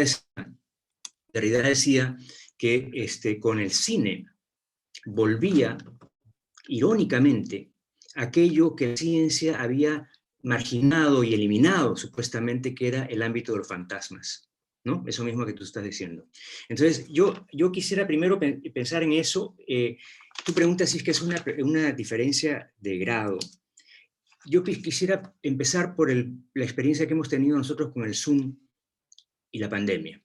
decía que con el cine volvía, irónicamente, aquello que la ciencia había marginado y eliminado, supuestamente, que era el ámbito de los fantasmas, ¿no? Eso mismo que tú estás diciendo. Entonces, yo quisiera primero pensar en eso. Tú preguntas si es que es una diferencia de grado. Yo quisiera empezar por la experiencia que hemos tenido nosotros con el Zoom y la pandemia.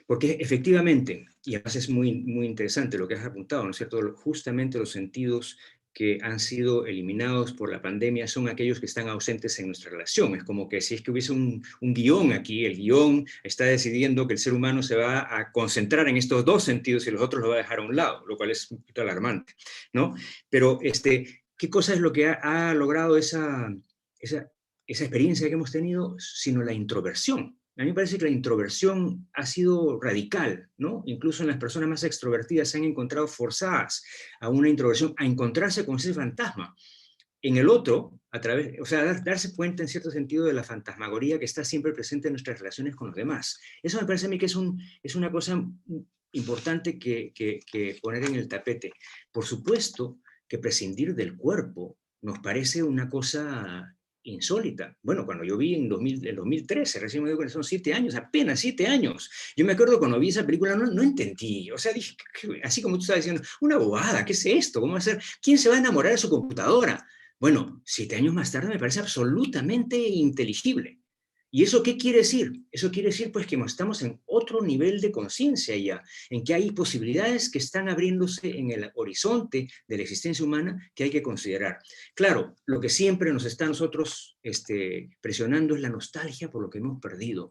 Porque efectivamente, y además es muy, muy interesante lo que has apuntado, ¿no es cierto? Justamente los sentidos que han sido eliminados por la pandemia son aquellos que están ausentes en nuestra relación. Es como que si es que hubiese un guión aquí, el guión está decidiendo que el ser humano se va a concentrar en estos dos sentidos y los otros lo va a dejar a un lado, lo cual es un poquito alarmante, ¿no? Pero, ¿qué cosa es lo que ha logrado esa experiencia que hemos tenido? Sino la introversión. A mí me parece que la introversión ha sido radical, ¿no? Incluso en las personas más extrovertidas se han encontrado forzadas a una introversión, a encontrarse con ese fantasma. En el otro, o sea, darse cuenta en cierto sentido de la fantasmagoría que está siempre presente en nuestras relaciones con los demás. Eso me parece a mí que es una cosa importante que poner en el tapete. Por supuesto que prescindir del cuerpo nos parece una cosa insólita. Bueno, cuando yo vi en 2013, recién me digo que son 7 años, apenas 7 años. Yo me acuerdo cuando vi esa película, no entendí. O sea, dije, así como tú estabas diciendo, una bobada, ¿qué es esto? ¿Cómo va a ser? ¿Quién se va a enamorar de su computadora? Bueno, 7 años más tarde me parece absolutamente inteligible. ¿Y eso qué quiere decir? Eso quiere decir pues que estamos en otro nivel de conciencia ya, en que hay posibilidades que están abriéndose en el horizonte de la existencia humana que hay que considerar. Claro, lo que siempre nos está a nosotros presionando es la nostalgia por lo que hemos perdido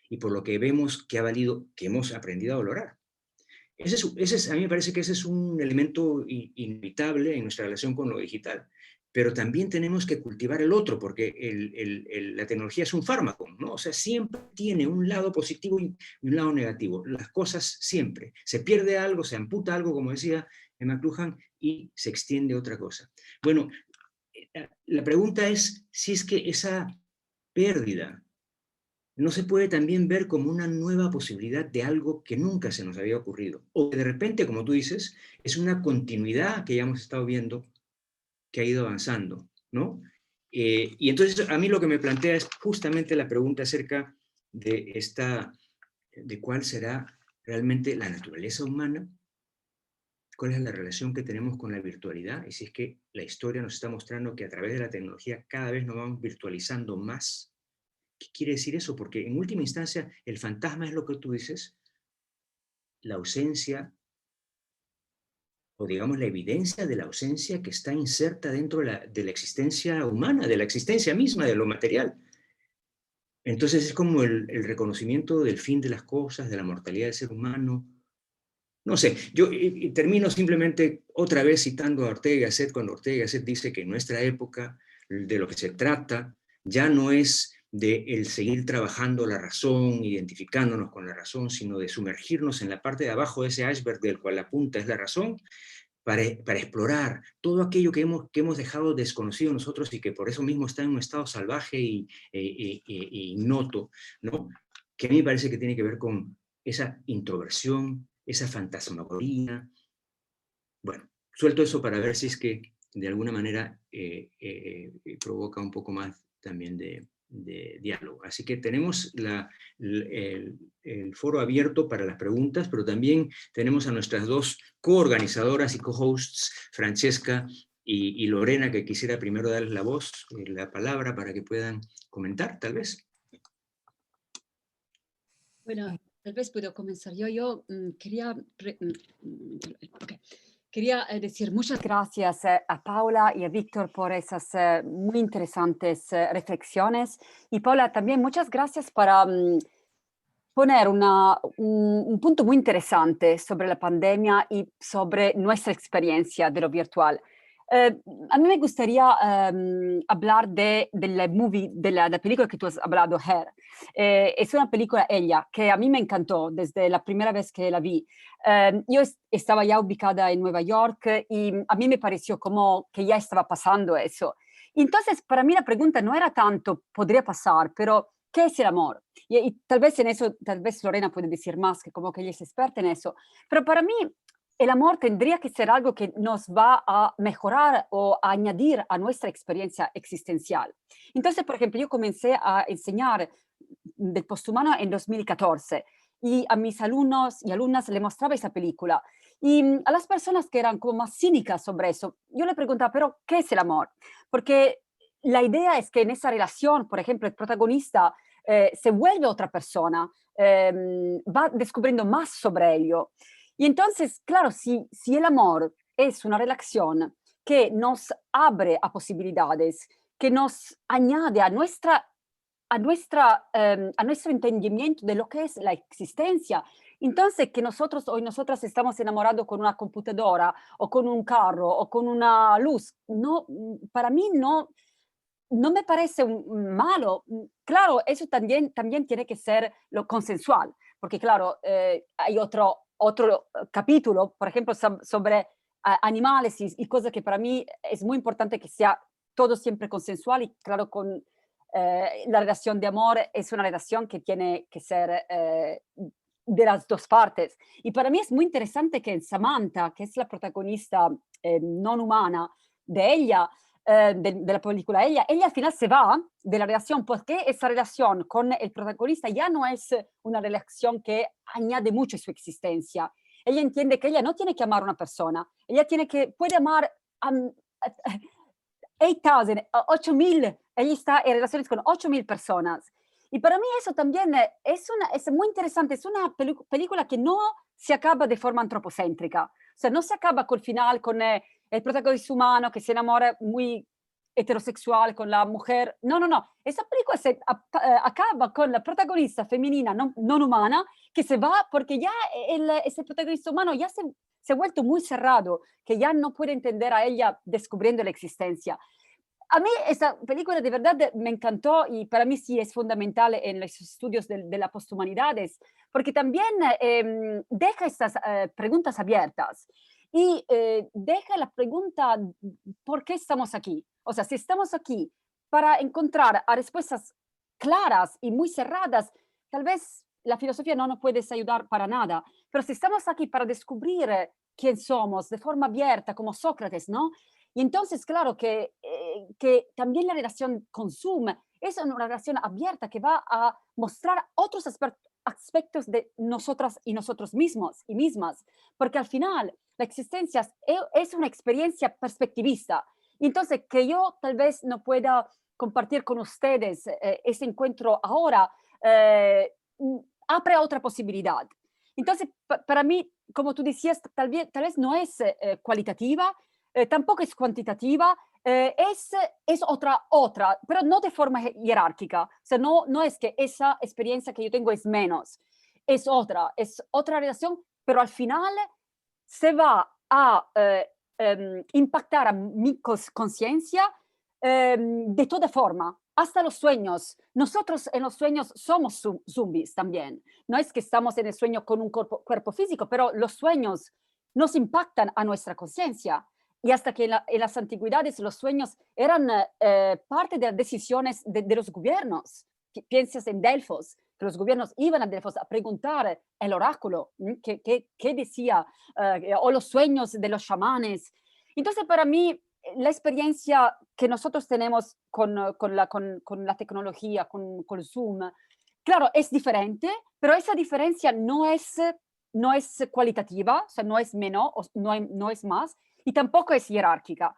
y por lo que vemos que ha valido, que hemos aprendido a valorar. A mí me parece que ese es un elemento inevitable en nuestra relación con lo digital. Pero también tenemos que cultivar el otro, porque la tecnología es un fármaco, ¿no? O sea, siempre tiene un lado positivo y un lado negativo. Las cosas siempre. Se pierde algo, se amputa algo, como decía McLuhan, y se extiende otra cosa. Bueno, la pregunta es si es que esa pérdida no se puede también ver como una nueva posibilidad de algo que nunca se nos había ocurrido. O que de repente, como tú dices, es una continuidad que ya hemos estado viendo que ha ido avanzando, ¿no? Y entonces a mí lo que me plantea es justamente la pregunta acerca de cuál será realmente la naturaleza humana, cuál es la relación que tenemos con la virtualidad, y si es que la historia nos está mostrando que a través de la tecnología cada vez nos vamos virtualizando más. ¿Qué quiere decir eso? Porque en última instancia el fantasma es lo que tú dices, la ausencia, o digamos la evidencia de la ausencia que está inserta dentro de la existencia humana, de la existencia misma, de lo material. Entonces es como el reconocimiento del fin de las cosas, de la mortalidad del ser humano. No sé, yo termino simplemente otra vez citando a Ortega y Gasset, cuando Ortega y Gasset dice que en nuestra época de lo que se trata ya no es de el seguir trabajando la razón, identificándonos con la razón, sino de sumergirnos en la parte de abajo de ese iceberg del cual la punta es la razón, para explorar todo aquello que hemos dejado desconocido nosotros y que por eso mismo está en un estado salvaje e ignoto, ¿no? Que a mí me parece que tiene que ver con esa introversión, esa fantasmagoría. Bueno, suelto eso para ver si es que de alguna manera provoca un poco más también de diálogo. Así que tenemos el foro abierto para las preguntas, pero también tenemos a nuestras dos coorganizadoras y co-hosts, Francesca y Lorena, que quisiera primero darles la voz, la palabra, para que puedan comentar, tal vez. Bueno, tal vez puedo comenzar yo. Quería, okay. Quería decir muchas gracias a Paula y a Víctor por esas muy interesantes reflexiones. Y Paula, también muchas gracias para poner un punto muy interesante sobre la pandemia y sobre nuestra experiencia de lo virtual. A mí me gustaría hablar del movie, de la película que tú has hablado, Her. Es una película, ella, que a mí me encantó desde la primera vez que la vi. Yo estaba ya ubicada en Nueva York y a mí me pareció como que ya estaba pasando eso. Entonces, para mí la pregunta no era tanto, podría pasar, pero ¿qué es el amor? Y tal vez en eso, tal vez Lorena puede decir más, que como que ella es experta en eso. Pero para mí, el amor tendría que ser algo que nos va a mejorar o a añadir a nuestra experiencia existencial. Entonces, por ejemplo, yo comencé a enseñar del posthumano en 2014 y a mis alumnos y alumnas le mostraba esa película. Y a las personas que eran como más cínicas sobre eso, yo le preguntaba, pero ¿qué es el amor? Porque la idea es que en esa relación, por ejemplo, el protagonista se vuelve otra persona, va descubriendo más sobre ello. Y entonces, claro, si el amor es una relación que nos abre a posibilidades, que nos añade a nuestro entendimiento de lo que es la existencia, entonces que nosotros o nosotras estamos enamorados con una computadora o con un carro o con una luz, no, para mí no me parece malo. Claro, eso también tiene que ser lo consensual, porque claro, hay otro capítulo, por ejemplo, sobre animales y cosas que para mí es muy importante que sea todo siempre consensual y claro, con la relación de amor es una relación que tiene que ser de las dos partes. Y para mí es muy interesante que Samantha, que es la protagonista non humana de ella, de la película, ella al final se va de la relación porque esa relación con el protagonista ya no es una relación que añade mucho a su existencia. Ella entiende que ella no tiene que amar a una persona, ella puede amar a 8,000, ella está en relaciones con 8,000 personas. Y para mí eso también es muy interesante, es una película que no se acaba de forma antropocéntrica, o sea, no se acaba con el final, con el protagonista humano que se enamora muy heterosexual con la mujer. No, no, no. Esa película acaba con la protagonista femenina non humana que se va porque ya ese protagonista humano ya se ha vuelto muy cerrado, que ya no puede entender a ella descubriendo la existencia. A mí esta película de verdad me encantó y para mí sí es fundamental en los estudios de las posthumanidades, porque también deja estas preguntas abiertas y deja la pregunta, ¿por qué estamos aquí? O sea, si estamos aquí para encontrar respuestas claras y muy cerradas, tal vez la filosofía no nos puede ayudar para nada, pero si estamos aquí para descubrir quién somos de forma abierta, como Sócrates, ¿no? Y entonces, claro, que también la relación con Zoom es una relación abierta que va a mostrar otros aspectos de nosotras y nosotros mismos y mismas, porque al final la existencia es una experiencia perspectivista. Y entonces, que yo tal vez no pueda compartir con ustedes ese encuentro ahora, abre otra posibilidad. Entonces, para mí, como tú decías, tal vez no es cualitativa, tampoco es cuantitativa, es otra, pero no de forma jerárquica. O sea, no es que esa experiencia que yo tengo es menos, es otra relación, pero al final se va a impactar a mi conciencia de toda forma, hasta los sueños. Nosotros en los sueños somos zombies también. No es que estamos en el sueño con un cuerpo físico, pero los sueños nos impactan a nuestra conciencia. Y hasta que en las antigüedades los sueños eran parte de las decisiones de los gobiernos. Piensas en Delfos, que los gobiernos iban a Delfos a preguntar el oráculo, qué decía, o los sueños de los chamanes. Entonces, para mí, la experiencia que nosotros tenemos con la tecnología, con Zoom, claro, es diferente, pero esa diferencia no es cualitativa, o sea, no es menos, no es más, y tampoco es jerárquica.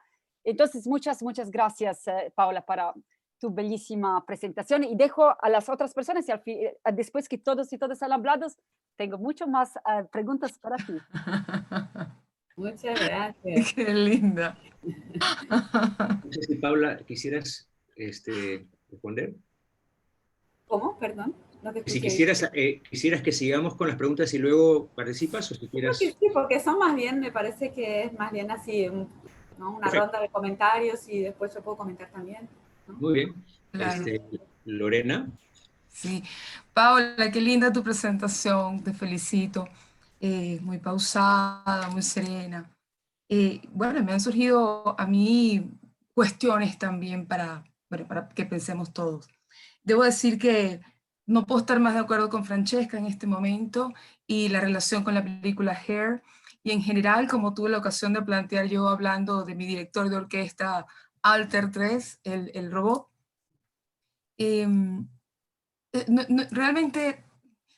Entonces, muchas gracias, Paula, para tu bellísima presentación. Y dejo a las otras personas, y después que todos y todas han hablado, tengo mucho más preguntas para ti. Muchas gracias. Qué linda. No sé si Paula, quisieras responder. ¿Cómo? Perdón, no te Si escuché. quisieras que sigamos con las preguntas y luego participas, o si quieras... Sí, porque son más bien, me parece que es más bien así, ¿no? Una Perfecto. ronda de comentarios y después yo puedo comentar también, ¿no? Muy bien. Claro. Lorena. Sí. Paula, qué linda tu presentación, te felicito. Muy pausada, muy serena. Bueno, me han surgido a mí cuestiones también para que pensemos todos. Debo decir que no puedo estar más de acuerdo con Francesca en este momento y la relación con la película Hair, y en general, como tuve la ocasión de plantear yo hablando de mi director de orquesta Alter 3, el robot. Realmente,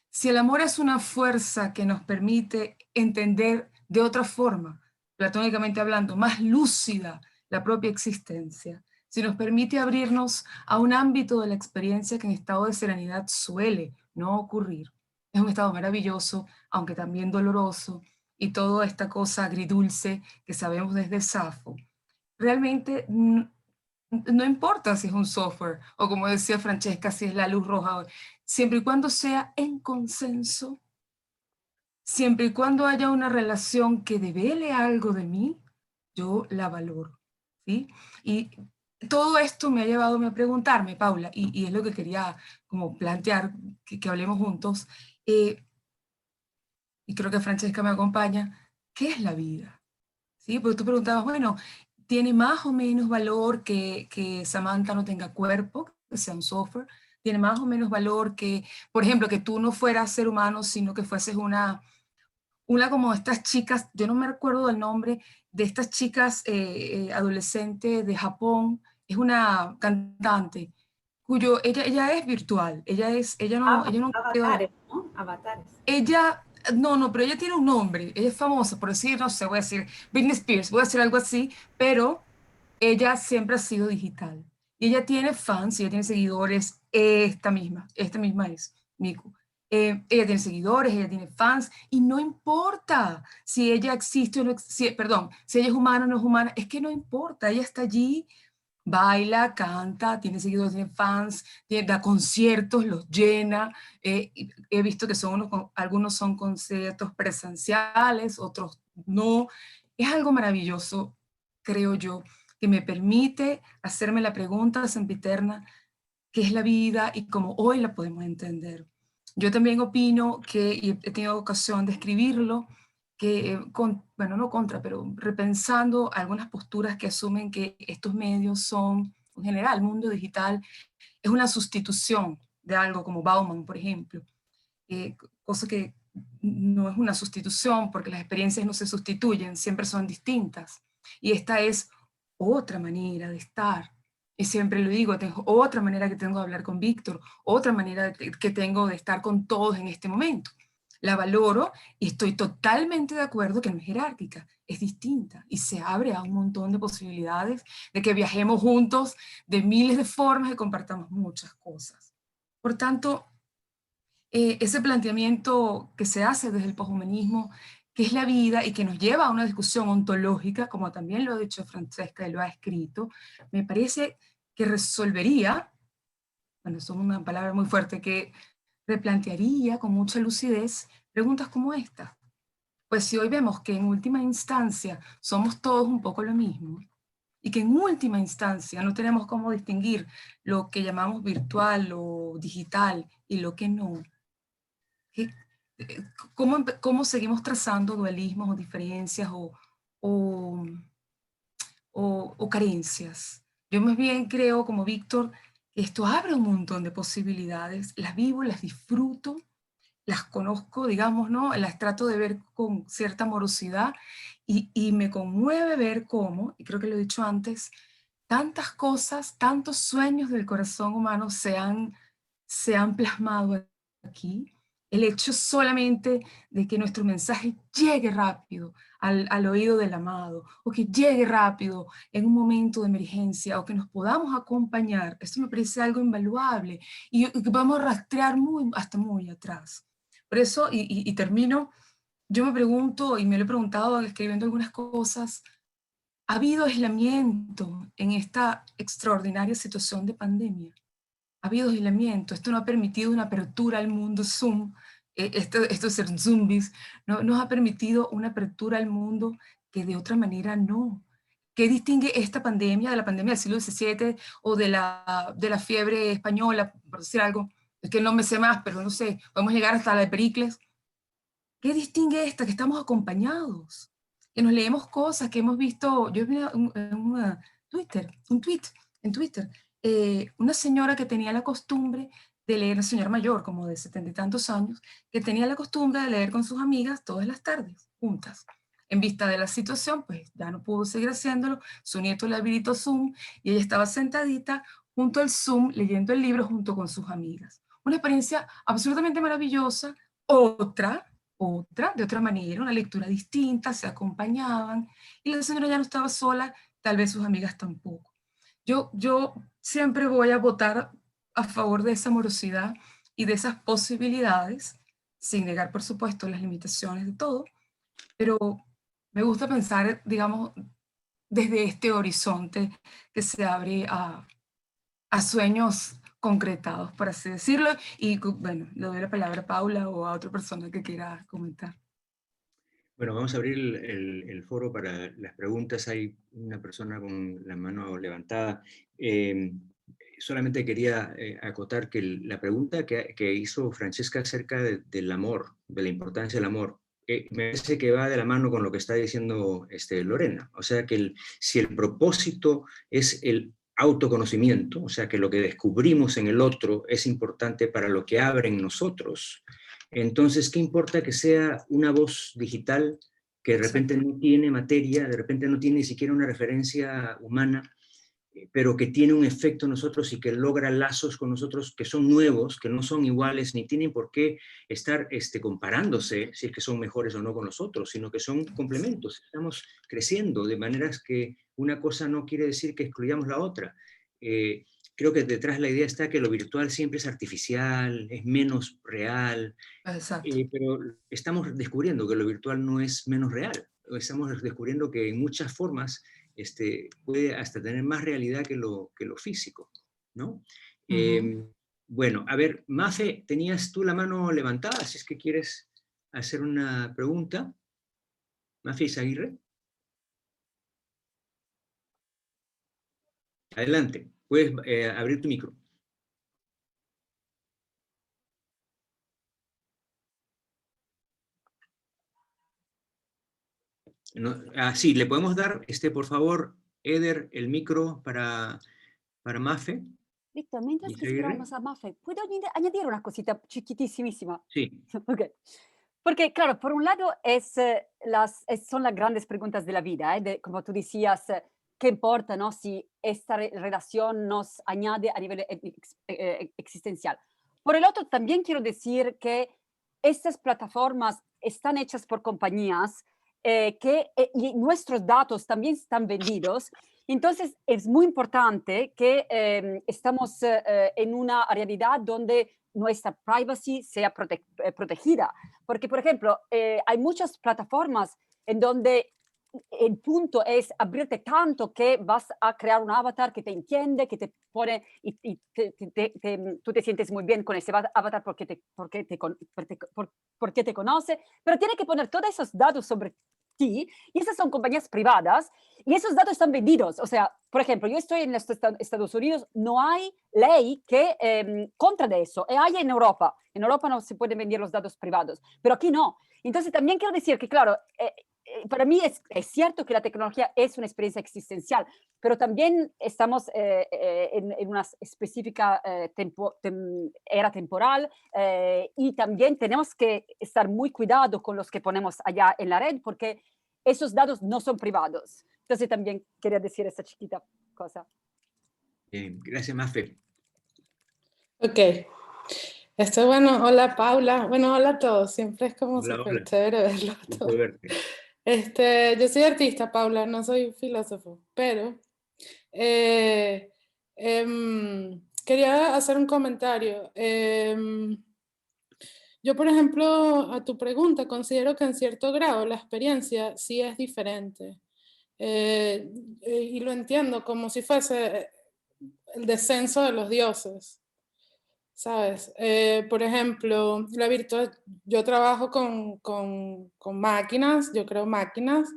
si el amor es una fuerza que nos permite entender de otra forma, platónicamente hablando, más lúcida la propia existencia, si nos permite abrirnos a un ámbito de la experiencia que en estado de serenidad suele no ocurrir, es un estado maravilloso, aunque también doloroso, y toda esta cosa agridulce que sabemos desde Safo. Realmente no importa si es un software o, como decía Francesca, si es la luz roja, siempre y cuando sea en consenso, siempre y cuando haya una relación que devele algo de mí, yo la valoro, ¿sí? Y todo esto me ha llevado a preguntarme, Paula, y es lo que quería como plantear, que hablemos juntos, y creo que Francesca me acompaña, ¿qué es la vida? ¿Sí? Porque tú preguntabas, bueno, ¿tiene más o menos valor que Samantha no tenga cuerpo, que sea un software? ¿Tiene más o menos valor que, por ejemplo, que tú no fueras ser humano, sino que fueses una como estas chicas, yo no me recuerdo del nombre, de estas chicas adolescentes de Japón, es una cantante, ella es virtual, ella no quedó, Avatares, ¿no? Avatares. ella, no, pero ella tiene un nombre, ella es famosa, por decir, no sé, voy a decir Britney Spears, voy a decir algo así, pero ella siempre ha sido digital. Y ella tiene fans, ella tiene seguidores, esta misma es Miku. Ella tiene seguidores, ella tiene fans, y no importa si ella existe o no, perdón, si ella es humana o no es humana, es que no importa, ella está allí, baila, canta, tiene seguidores, tiene fans, da conciertos, los llena. He visto que algunos son conciertos presenciales, otros no. Es algo maravilloso, creo yo, que me permite hacerme la pregunta sempiterna, ¿qué es la vida y cómo hoy la podemos entender? Yo también opino que, y he tenido ocasión de escribirlo, que, bueno, no contra, pero repensando algunas posturas que asumen que estos medios son, en general, el mundo digital es una sustitución de algo como Bauman, por ejemplo, cosa que no es una sustitución porque las experiencias no se sustituyen, siempre son distintas. Y esta es otra manera de estar. Y siempre lo digo, tengo otra manera que tengo de hablar con Víctor, otra manera que tengo de estar con todos en este momento. La valoro y estoy totalmente de acuerdo que no es jerárquica, es distinta y se abre a un montón de posibilidades de que viajemos juntos de miles de formas y compartamos muchas cosas. Por tanto, ese planteamiento que se hace desde el poshumanismo, que es la vida y que nos lleva a una discusión ontológica, como también lo ha dicho Francesca y lo ha escrito, me parece que resolvería, bueno, eso es una palabra muy fuerte, que replantearía con mucha lucidez preguntas como esta. Pues si hoy vemos que en última instancia somos todos un poco lo mismo, y que en última instancia no tenemos cómo distinguir lo que llamamos virtual o digital y lo que no, ¿cómo seguimos trazando dualismos o diferencias o, o carencias? Yo más bien creo, como Víctor, que esto abre un montón de posibilidades, las vivo, las disfruto, las conozco, digamos, ¿no? Las trato de ver con cierta amorosidad y me conmueve ver cómo, y creo que lo he dicho antes, tantas cosas, tantos sueños del corazón humano se han plasmado aquí. El hecho solamente de que nuestro mensaje llegue rápido al oído del amado, o que llegue rápido en un momento de emergencia, o que nos podamos acompañar. Esto me parece algo invaluable y que podemos rastrear hasta muy atrás. Por eso, y termino, yo me pregunto, y me lo he preguntado escribiendo algunas cosas, ¿ha habido aislamiento en esta extraordinaria situación de pandemia? Ha habido aislamiento, esto no ha permitido una apertura al mundo Zoom, esto de ser zombies, no nos ha permitido una apertura al mundo que de otra manera no. ¿Qué distingue esta pandemia de la pandemia del siglo XVII o de la fiebre española, por decir algo? Es que no me sé más, pero no sé, podemos llegar hasta la de Pericles. ¿Qué distingue esta? Que estamos acompañados, que nos leemos cosas que hemos visto. Yo vi un tweet en Twitter, una señora que tenía la costumbre de leer, una señora mayor, como de 70 y tantos años, que tenía la costumbre de leer con sus amigas todas las tardes, juntas. En vista de la situación, pues ya no pudo seguir haciéndolo, su nieto le habilitó Zoom y ella estaba sentadita junto al Zoom leyendo el libro junto con sus amigas. Una experiencia absolutamente maravillosa. Otra, de otra manera, una lectura distinta, se acompañaban, y la señora ya no estaba sola, tal vez sus amigas tampoco. Yo siempre voy a votar a favor de esa amorosidad y de esas posibilidades, sin negar, por supuesto, las limitaciones de todo, pero me gusta pensar, digamos, desde este horizonte que se abre a sueños concretados, por así decirlo, y bueno, le doy la palabra a Paula o a otra persona que quiera comentar. Bueno, vamos a abrir el foro para las preguntas. Hay una persona con la mano levantada. Solamente quería acotar que la pregunta que hizo Francesca acerca del amor, de la importancia del amor, me parece que va de la mano con lo que está diciendo Lorena. O sea, que si el propósito es el autoconocimiento, o sea, que lo que descubrimos en el otro es importante para lo que abre en nosotros, entonces, ¿qué importa que sea una voz digital que de repente no tiene materia, de repente no tiene ni siquiera una referencia humana, pero que tiene un efecto en nosotros y que logra lazos con nosotros que son nuevos, que no son iguales, ni tienen por qué estar comparándose si es que son mejores o no con los otros, sino que son complementos. Estamos creciendo de maneras que una cosa no quiere decir que excluyamos la otra. Creo que detrás de la idea está que lo virtual siempre es artificial, es menos real, pero estamos descubriendo que lo virtual no es menos real. Estamos descubriendo que en muchas formas puede hasta tener más realidad que lo físico, ¿no? Bueno, a ver, Mafe, tenías tú la mano levantada, si es que quieres hacer una pregunta. Mafe Izaguirre. Adelante, puedes abrir tu micro. No, sí, le podemos dar, por favor, Eder, el micro para Mafe. Víctor, mientras que esperamos a Mafe, ¿puedo añadir una cosita chiquitísimísima? Sí. Okay. Porque, claro, por un lado son las grandes preguntas de la vida, como tú decías, ¿qué importa, no? Si esta relación nos añade a nivel existencial. Por el otro, también quiero decir que estas plataformas están hechas por compañías y nuestros datos también están vendidos. Entonces, es muy importante que estamos en una realidad donde nuestra privacy sea protegida. Porque, por ejemplo, hay muchas plataformas en donde el punto es abrirte tanto que vas a crear un avatar que te entiende, que te pone y tú te sientes muy bien con ese avatar porque te conoce, pero tiene que poner todos esos datos sobre ti, y esas son compañías privadas, y esos datos están vendidos. O sea, por ejemplo, yo estoy en los Estados Unidos, no hay ley que contra de eso, y hay en Europa. En Europa no se pueden vender los datos privados, pero aquí no. Entonces también quiero decir que, claro, para mí es cierto que la tecnología es una experiencia existencial, pero también estamos en una específica era temporal, y también tenemos que estar muy cuidado con los que ponemos allá en la red, porque esos datos no son privados. Entonces también quería decir esa chiquita cosa. Gracias, Mafe. Ok. Bueno, hola Paula, bueno, hola a todos, siempre es como súper chévere verlos a todos. Yo soy artista, Paula, no soy filósofo, pero quería hacer un comentario. Yo, por ejemplo, a tu pregunta, considero que en cierto grado la experiencia sí es diferente. Y lo entiendo como si fuese el descenso de los dioses, ¿sabes? Por ejemplo, yo trabajo con máquinas, yo creo máquinas,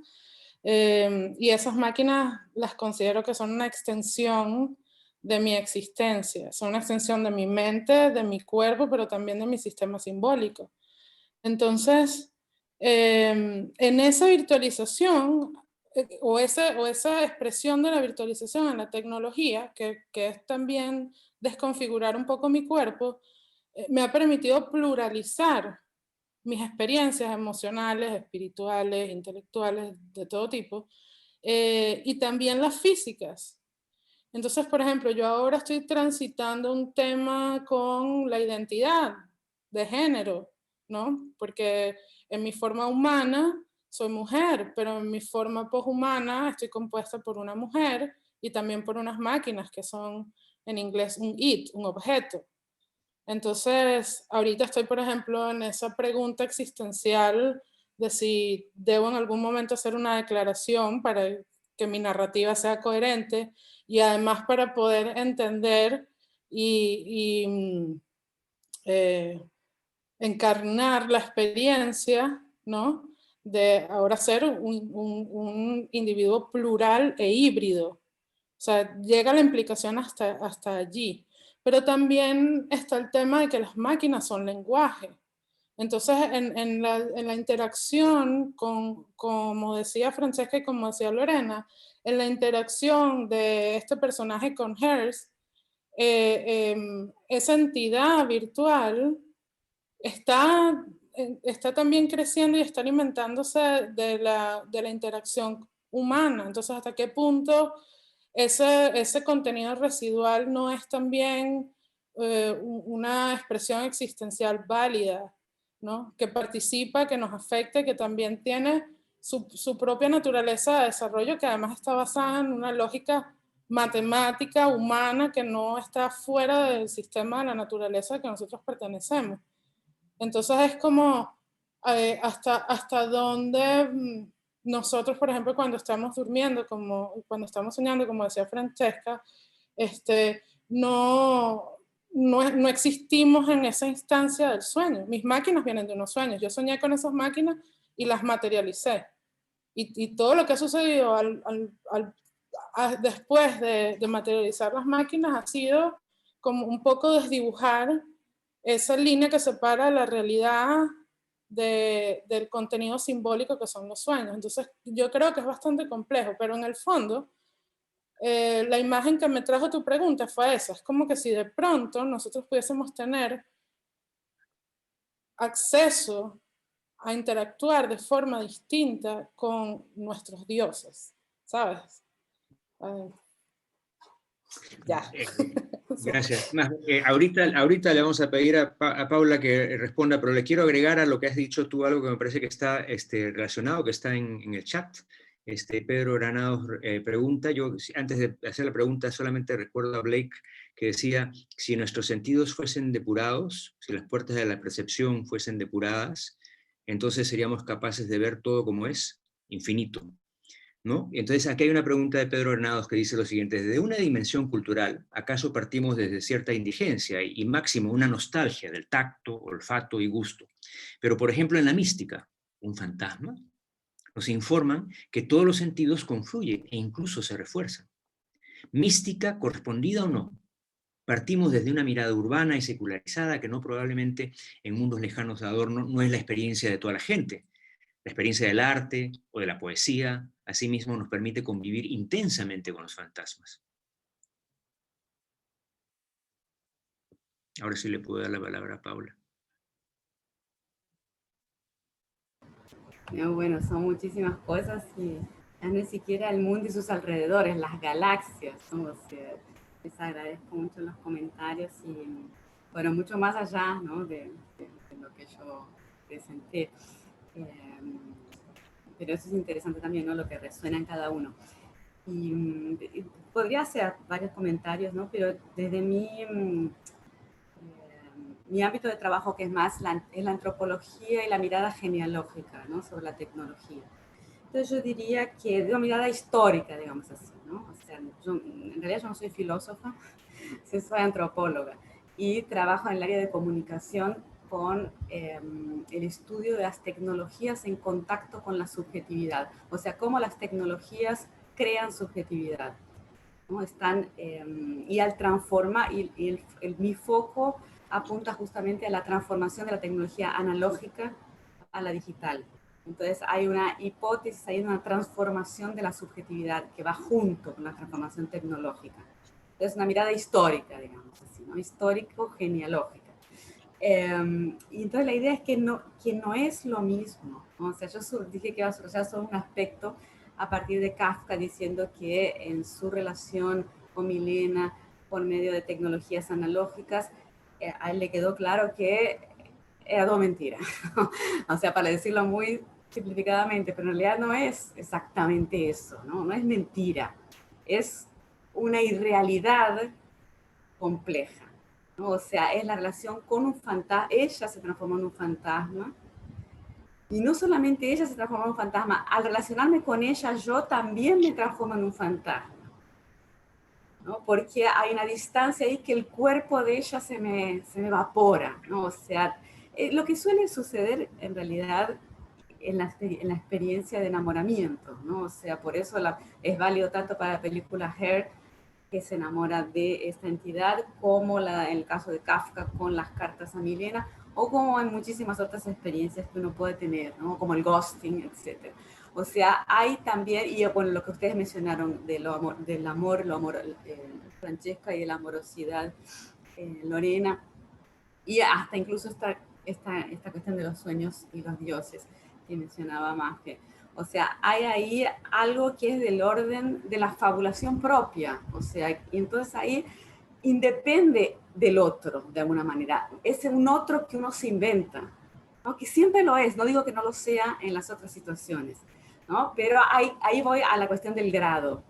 y esas máquinas las considero que son una extensión de mi existencia, son una extensión de mi mente, de mi cuerpo, pero también de mi sistema simbólico. Entonces, en esa virtualización, o esa expresión de la virtualización en la tecnología, que es también desconfigurar un poco mi cuerpo, me ha permitido pluralizar mis experiencias emocionales, espirituales, intelectuales, de todo tipo, y también las físicas. Entonces, por ejemplo, yo ahora estoy transitando un tema con la identidad de género, ¿no? Porque en mi forma humana soy mujer, pero en mi forma poshumana estoy compuesta por una mujer y también por unas máquinas que son en inglés un it, un objeto. Entonces, ahorita estoy, por ejemplo, en esa pregunta existencial de si debo en algún momento hacer una declaración para que mi narrativa sea coherente y además para poder entender y encarnar la experiencia, ¿no? De ahora ser un individuo plural e híbrido. O sea, llega la implicación hasta allí. Pero también está el tema de que las máquinas son lenguaje. Entonces, en la interacción como decía Francesca y como decía Lorena, en la interacción de este personaje con Hertz, esa entidad virtual está también creciendo y está alimentándose de la interacción humana. Entonces, ¿hasta qué punto ese contenido residual no es también una expresión existencial válida, ¿no? Que participa, que nos afecta, que también tiene su propia naturaleza de desarrollo, que además está basada en una lógica matemática, humana, que no está fuera del sistema de la naturaleza al que nosotros pertenecemos. Entonces es como hasta dónde nosotros, por ejemplo, cuando estamos durmiendo, cuando estamos soñando, como decía Francesca, no existimos en esa instancia del sueño. Mis máquinas vienen de unos sueños. Yo soñé con esas máquinas y las materialicé. Y todo lo que ha sucedido después de materializar las máquinas ha sido como un poco desdibujar esa línea que separa la realidad del contenido simbólico que son los sueños. Entonces yo creo que es bastante complejo, pero en el fondo la imagen que me trajo tu pregunta fue esa. Es como que si de pronto nosotros pudiésemos tener acceso a interactuar de forma distinta con nuestros dioses, ¿sabes? Ya. Gracias. Ahorita le vamos a pedir a Paula que responda, pero le quiero agregar a lo que has dicho tú algo que me parece que está relacionado, que está en el chat. Pedro Granados pregunta, yo antes de hacer la pregunta solamente recuerdo a Blake que decía, si nuestros sentidos fuesen depurados, si las puertas de la percepción fuesen depuradas, entonces seríamos capaces de ver todo como es, infinito, ¿no? Entonces aquí hay una pregunta de Pedro Granados que dice lo siguiente: desde una dimensión cultural, ¿acaso partimos desde cierta indigencia y máximo una nostalgia del tacto, olfato y gusto? Pero por ejemplo en la mística, un fantasma, nos informan que todos los sentidos confluyen e incluso se refuerzan. Mística correspondida o no, partimos desde una mirada urbana y secularizada que no probablemente en mundos lejanos de Adorno no es la experiencia de toda la gente. La experiencia del arte o de la poesía, asimismo, nos permite convivir intensamente con los fantasmas. Ahora sí le puedo dar la palabra a Paula. No, bueno, son muchísimas cosas y ya ni siquiera el mundo y sus alrededores, las galaxias. Les agradezco mucho los comentarios y, bueno, mucho más allá, ¿no? de lo que yo presenté. pero eso es interesante también, ¿no? Lo que resuena en cada uno. Y podría hacer varios comentarios, ¿no? Pero desde mi ámbito de trabajo, que es más es la antropología y la mirada genealógica, ¿no? Sobre la tecnología. Entonces yo diría que de una mirada histórica, digamos así, ¿no? O sea, en realidad yo no soy filósofa, soy antropóloga y trabajo en el área de comunicación con el estudio de las tecnologías en contacto con la subjetividad, o sea, cómo las tecnologías crean subjetividad, ¿no? Y al transformar, mi foco apunta justamente a la transformación de la tecnología analógica a la digital. Entonces hay una hipótesis, hay una transformación de la subjetividad que va junto con la transformación tecnológica. Entonces una mirada histórica, digamos así, ¿no? Histórico-genealógica. Y entonces la idea es que no es lo mismo, ¿no? O sea, yo dije que iba a desarrollar solo un aspecto a partir de Kafka, diciendo que en su relación con Milena, por medio de tecnologías analógicas, a él le quedó claro que era todo mentira. O sea, para decirlo muy simplificadamente, pero en realidad no es exactamente eso, ¿no? No es mentira, es una irrealidad compleja, ¿no? O sea, es la relación con un fantasma. Ella se transformó en un fantasma, y no solamente ella se transformó en un fantasma, al relacionarme con ella yo también me transformo en un fantasma, ¿no? Porque hay una distancia ahí que el cuerpo de ella se me evapora, ¿no? O sea, lo que suele suceder en realidad en la experiencia de enamoramiento, ¿no? O sea, por eso es válido tanto para la película Her, que se enamora de esta entidad, como en el caso de Kafka con las cartas a Milena, o como en muchísimas otras experiencias que uno puede tener, ¿no? Como el ghosting, etc. O sea, hay también, y bueno, lo que ustedes mencionaron del amor, Francesca, y de la amorosidad, Lorena, y hasta incluso esta cuestión de los sueños y los dioses que mencionaba Maje. O sea, hay ahí algo que es del orden de la fabulación propia, o sea, y entonces ahí independe del otro, de alguna manera. Es un otro que uno se inventa, ¿no? Que siempre lo es, no digo que no lo sea en las otras situaciones, ¿no? Pero ahí voy a la cuestión del grado,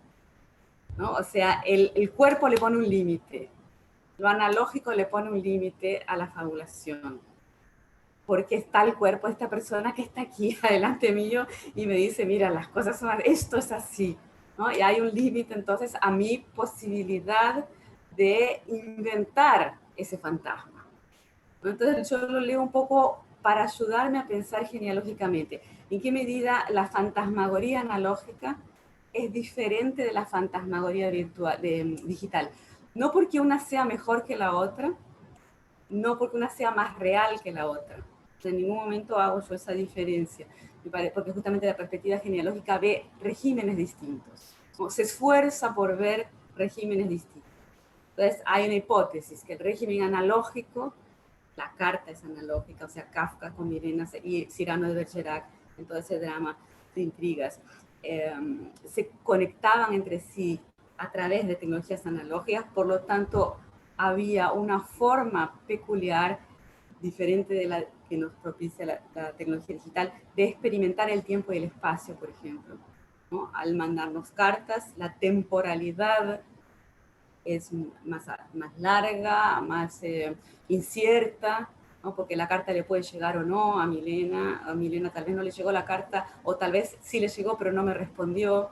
¿no? O sea, el cuerpo le pone un límite, lo analógico le pone un límite a la fabulación, porque está el cuerpo de esta persona que está aquí adelante mío y me dice, mira, las cosas son, esto es así, ¿no? Y hay un límite entonces a mi posibilidad de inventar ese fantasma. Entonces yo lo leo un poco para ayudarme a pensar genealógicamente. ¿En qué medida la fantasmagoría analógica es diferente de la fantasmagoría digital? No porque una sea mejor que la otra, no porque una sea más real que la otra. En ningún momento hago yo esa diferencia, porque justamente la perspectiva genealógica ve regímenes distintos, ¿no? Se esfuerza por ver regímenes distintos. Entonces hay una hipótesis, que el régimen analógico, la carta es analógica, o sea, Kafka con Milena y Cyrano de Bergerac, en todo ese drama de intrigas, se conectaban entre sí a través de tecnologías analógicas, por lo tanto había una forma peculiar, diferente de la que nos propicia la tecnología digital, de experimentar el tiempo y el espacio, por ejemplo, ¿no? Al mandarnos cartas, la temporalidad es más larga, más incierta, ¿no? Porque la carta le puede llegar o no a Milena tal vez no le llegó la carta, o tal vez sí le llegó pero no me respondió,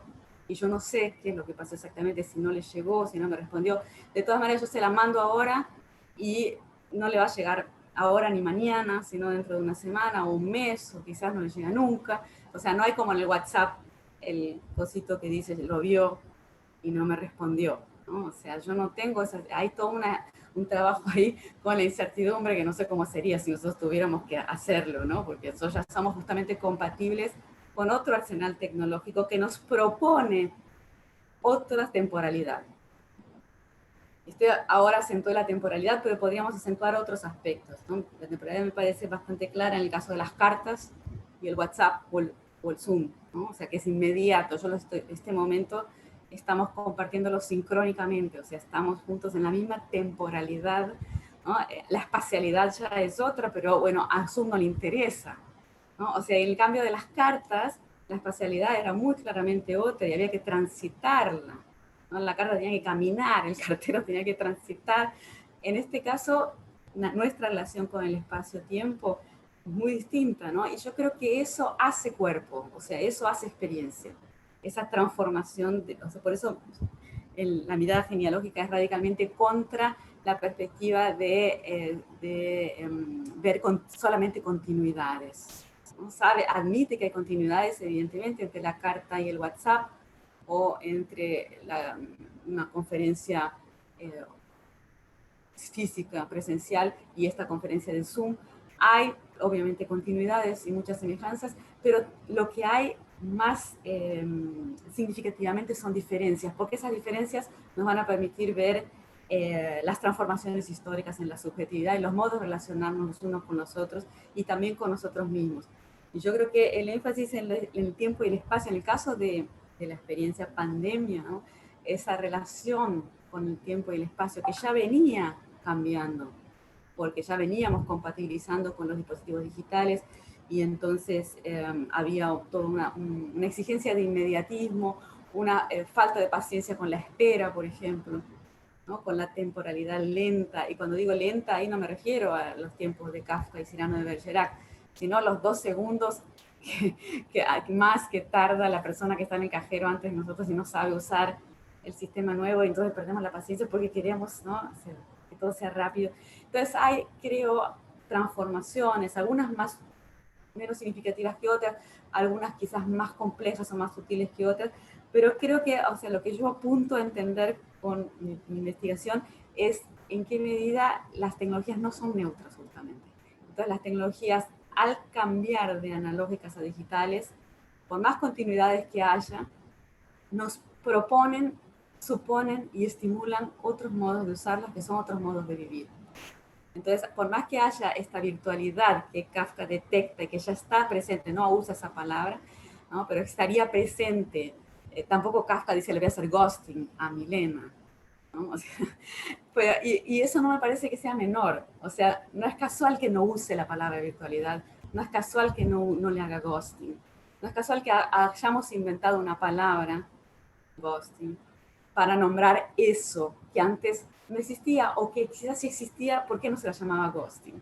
y yo no sé qué es lo que pasó exactamente, si no le llegó, si no me respondió. De todas maneras yo se la mando ahora y no le va a llegar ahora ni mañana, sino dentro de una semana o un mes, o quizás no le llega nunca. O sea, no hay como en el WhatsApp el cosito que dice, lo vio y no me respondió, ¿no? O sea, yo no tengo hay todo un trabajo ahí con la incertidumbre que no sé cómo sería si nosotros tuviéramos que hacerlo, ¿no? Porque nosotros ya somos justamente compatibles con otro arsenal tecnológico que nos propone otra temporalidad. Ahora acentué la temporalidad, pero podríamos acentuar otros aspectos, ¿no? La temporalidad me parece bastante clara en el caso de las cartas y el WhatsApp o el Zoom, ¿no? O sea, que es inmediato. Este momento estamos compartiéndolo sincrónicamente, o sea, estamos juntos en la misma temporalidad, ¿no? La espacialidad ya es otra, pero bueno, a Zoom no le interesa, ¿no? O sea, en el cambio de las cartas, la espacialidad era muy claramente otra y había que transitarla, ¿no? La carta tenía que caminar, el cartero tenía que transitar. En este caso, nuestra relación con el espacio-tiempo es muy distinta, ¿no? Y yo creo que eso hace cuerpo, o sea, eso hace experiencia, esa transformación, o sea, por eso la mirada genealógica es radicalmente contra la perspectiva de ver solamente continuidades, ¿no? Admite que hay continuidades, evidentemente, entre la carta y el WhatsApp, o entre una conferencia física, presencial, y esta conferencia de Zoom. Hay, obviamente, continuidades y muchas semejanzas, pero lo que hay más significativamente son diferencias, porque esas diferencias nos van a permitir ver las transformaciones históricas en la subjetividad y los modos de relacionarnos los unos con los otros y también con nosotros mismos. Y yo creo que el énfasis en el tiempo y el espacio, en el caso de la experiencia pandemia, ¿no? Esa relación con el tiempo y el espacio que ya venía cambiando, porque ya veníamos compatibilizando con los dispositivos digitales y entonces había toda una exigencia de inmediatismo, una falta de paciencia con la espera, por ejemplo, ¿no? Con la temporalidad lenta. Y cuando digo lenta, ahí no me refiero a los tiempos de Kafka y Cyrano de Bergerac, sino los 2 segundos más que tarda la persona que está en el cajero antes de nosotros y no sabe usar el sistema nuevo, y entonces perdemos la paciencia porque queremos, ¿no?, que todo sea rápido. Entonces hay, creo, transformaciones, algunas menos significativas que otras, algunas quizás más complejas o más sutiles que otras, pero creo que, o sea, lo que yo apunto a entender con mi investigación es en qué medida las tecnologías no son neutras, justamente. Entonces las tecnologías, al cambiar de analógicas a digitales, por más continuidades que haya, nos proponen, suponen y estimulan otros modos de usarlas, que son otros modos de vivir. Entonces, por más que haya esta virtualidad que Kafka detecta y que ya está presente, no usa esa palabra, ¿no?, pero estaría presente, tampoco Kafka dice le voy a hacer ghosting a Milena, ¿no? O sea, pero, y eso no me parece que sea menor. O sea, no es casual que no use la palabra virtualidad, no es casual que no le haga ghosting, no es casual que hayamos inventado una palabra, ghosting, para nombrar eso que antes no existía, o que quizás sí existía, ¿por qué no se la llamaba ghosting?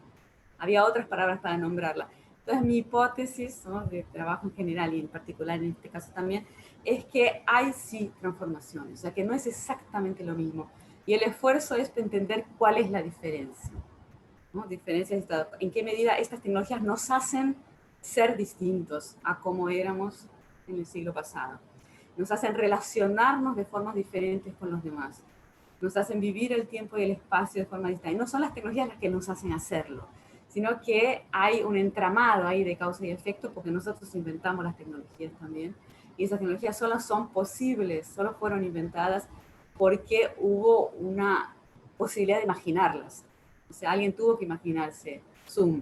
Había otras palabras para nombrarla. Entonces mi hipótesis, ¿no?, de trabajo en general y en particular en este caso también, es que hay sí transformaciones, o sea que no es exactamente lo mismo. Y el esfuerzo es entender cuál es la diferencia, ¿no? Diferencias, en qué medida estas tecnologías nos hacen ser distintos a cómo éramos en el siglo pasado. Nos hacen relacionarnos de formas diferentes con los demás. Nos hacen vivir el tiempo y el espacio de forma distinta. Y no son las tecnologías las que nos hacen hacerlo, sino que hay un entramado ahí de causa y efecto, porque nosotros inventamos las tecnologías también. Y esas tecnologías solo son posibles, solo fueron inventadas porque hubo una posibilidad de imaginarlas. O sea, alguien tuvo que imaginarse Zoom,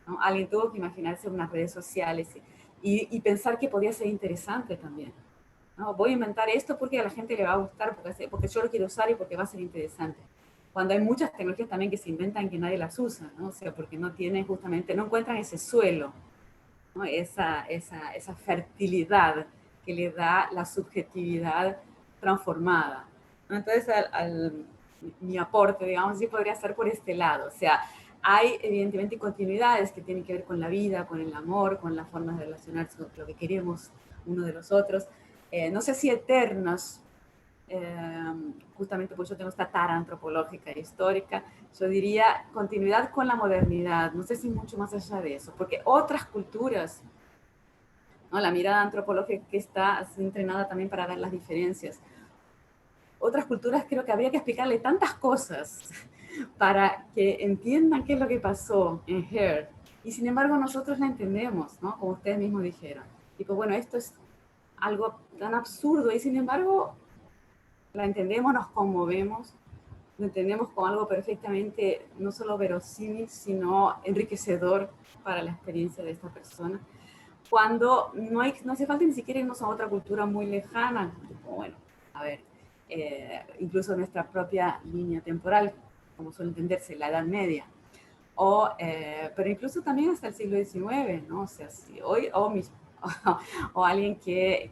¿no? Alguien tuvo que imaginarse unas redes sociales y pensar que podía ser interesante también. No, voy a inventar esto porque a la gente le va a gustar, porque yo lo quiero usar y porque va a ser interesante. Cuando hay muchas tecnologías también que se inventan que nadie las usa, ¿no? O sea, porque no tienen justamente, no encuentran ese suelo, ¿no?, esa fertilidad que le da la subjetividad transformada, ¿no? Entonces, mi aporte, digamos, sí podría ser por este lado. O sea, hay evidentemente continuidades que tienen que ver con la vida, con el amor, con las formas de relacionarse con lo que queremos uno de los otros. No sé si eternos, justamente porque yo tengo esta tara antropológica e histórica, yo diría continuidad con la modernidad, no sé si mucho más allá de eso, porque otras culturas, ¿no?, la mirada antropológica que está entrenada también para ver las diferencias, otras culturas creo que habría que explicarle tantas cosas para que entiendan qué es lo que pasó en Her, y sin embargo nosotros la entendemos, ¿no?, como ustedes mismos dijeron, tipo, bueno, esto es algo tan absurdo, y sin embargo la entendemos, nos conmovemos, lo entendemos como algo perfectamente no solo verosímil, sino enriquecedor para la experiencia de esta persona, cuando no hace falta ni siquiera irnos a otra cultura muy lejana, tipo, bueno, a ver, incluso nuestra propia línea temporal, como suele entenderse, la Edad Media, pero incluso también hasta el siglo XIX, ¿no? O sea, si hoy, o alguien que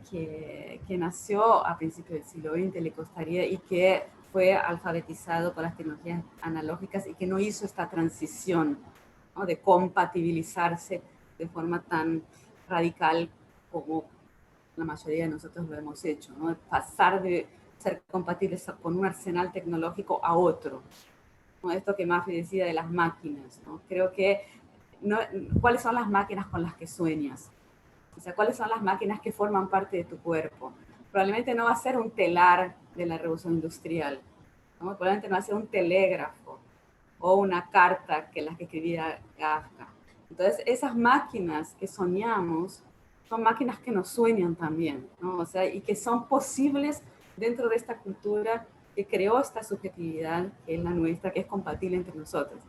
nació a principios del siglo XX le costaría, y que fue alfabetizado por las tecnologías analógicas y que no hizo esta transición, ¿no?, de compatibilizarse de forma tan radical como la mayoría de nosotros lo hemos hecho, ¿no? Pasar de ser compatibles con un arsenal tecnológico a otro, ¿no? Esto que Maffei decía de las máquinas, ¿no? Creo que, ¿cuáles son las máquinas con las que sueñas? O sea, ¿cuáles son las máquinas que forman parte de tu cuerpo? Probablemente no va a ser un telar de la revolución industrial, ¿no? Probablemente no va a ser un telégrafo o una carta que las que escribía Kafka. Entonces, esas máquinas que soñamos son máquinas que nos sueñan también, ¿no? O sea, y que son posibles dentro de esta cultura que creó esta subjetividad, que es la nuestra, que es compatible entre nosotros.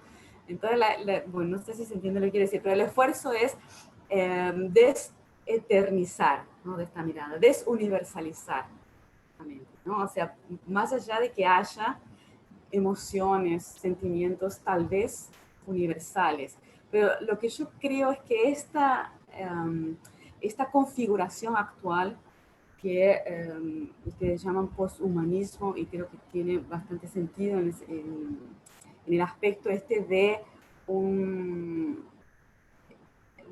Entonces, bueno, no sé si se entiende lo que quiero decir, pero el esfuerzo es deseternizar, ¿no?, de esta mirada, desuniversalizar, ¿no? O sea, más allá de que haya emociones, sentimientos tal vez universales, pero lo que yo creo es que esta configuración actual que ustedes llaman posthumanismo, y creo que tiene bastante sentido en el aspecto este de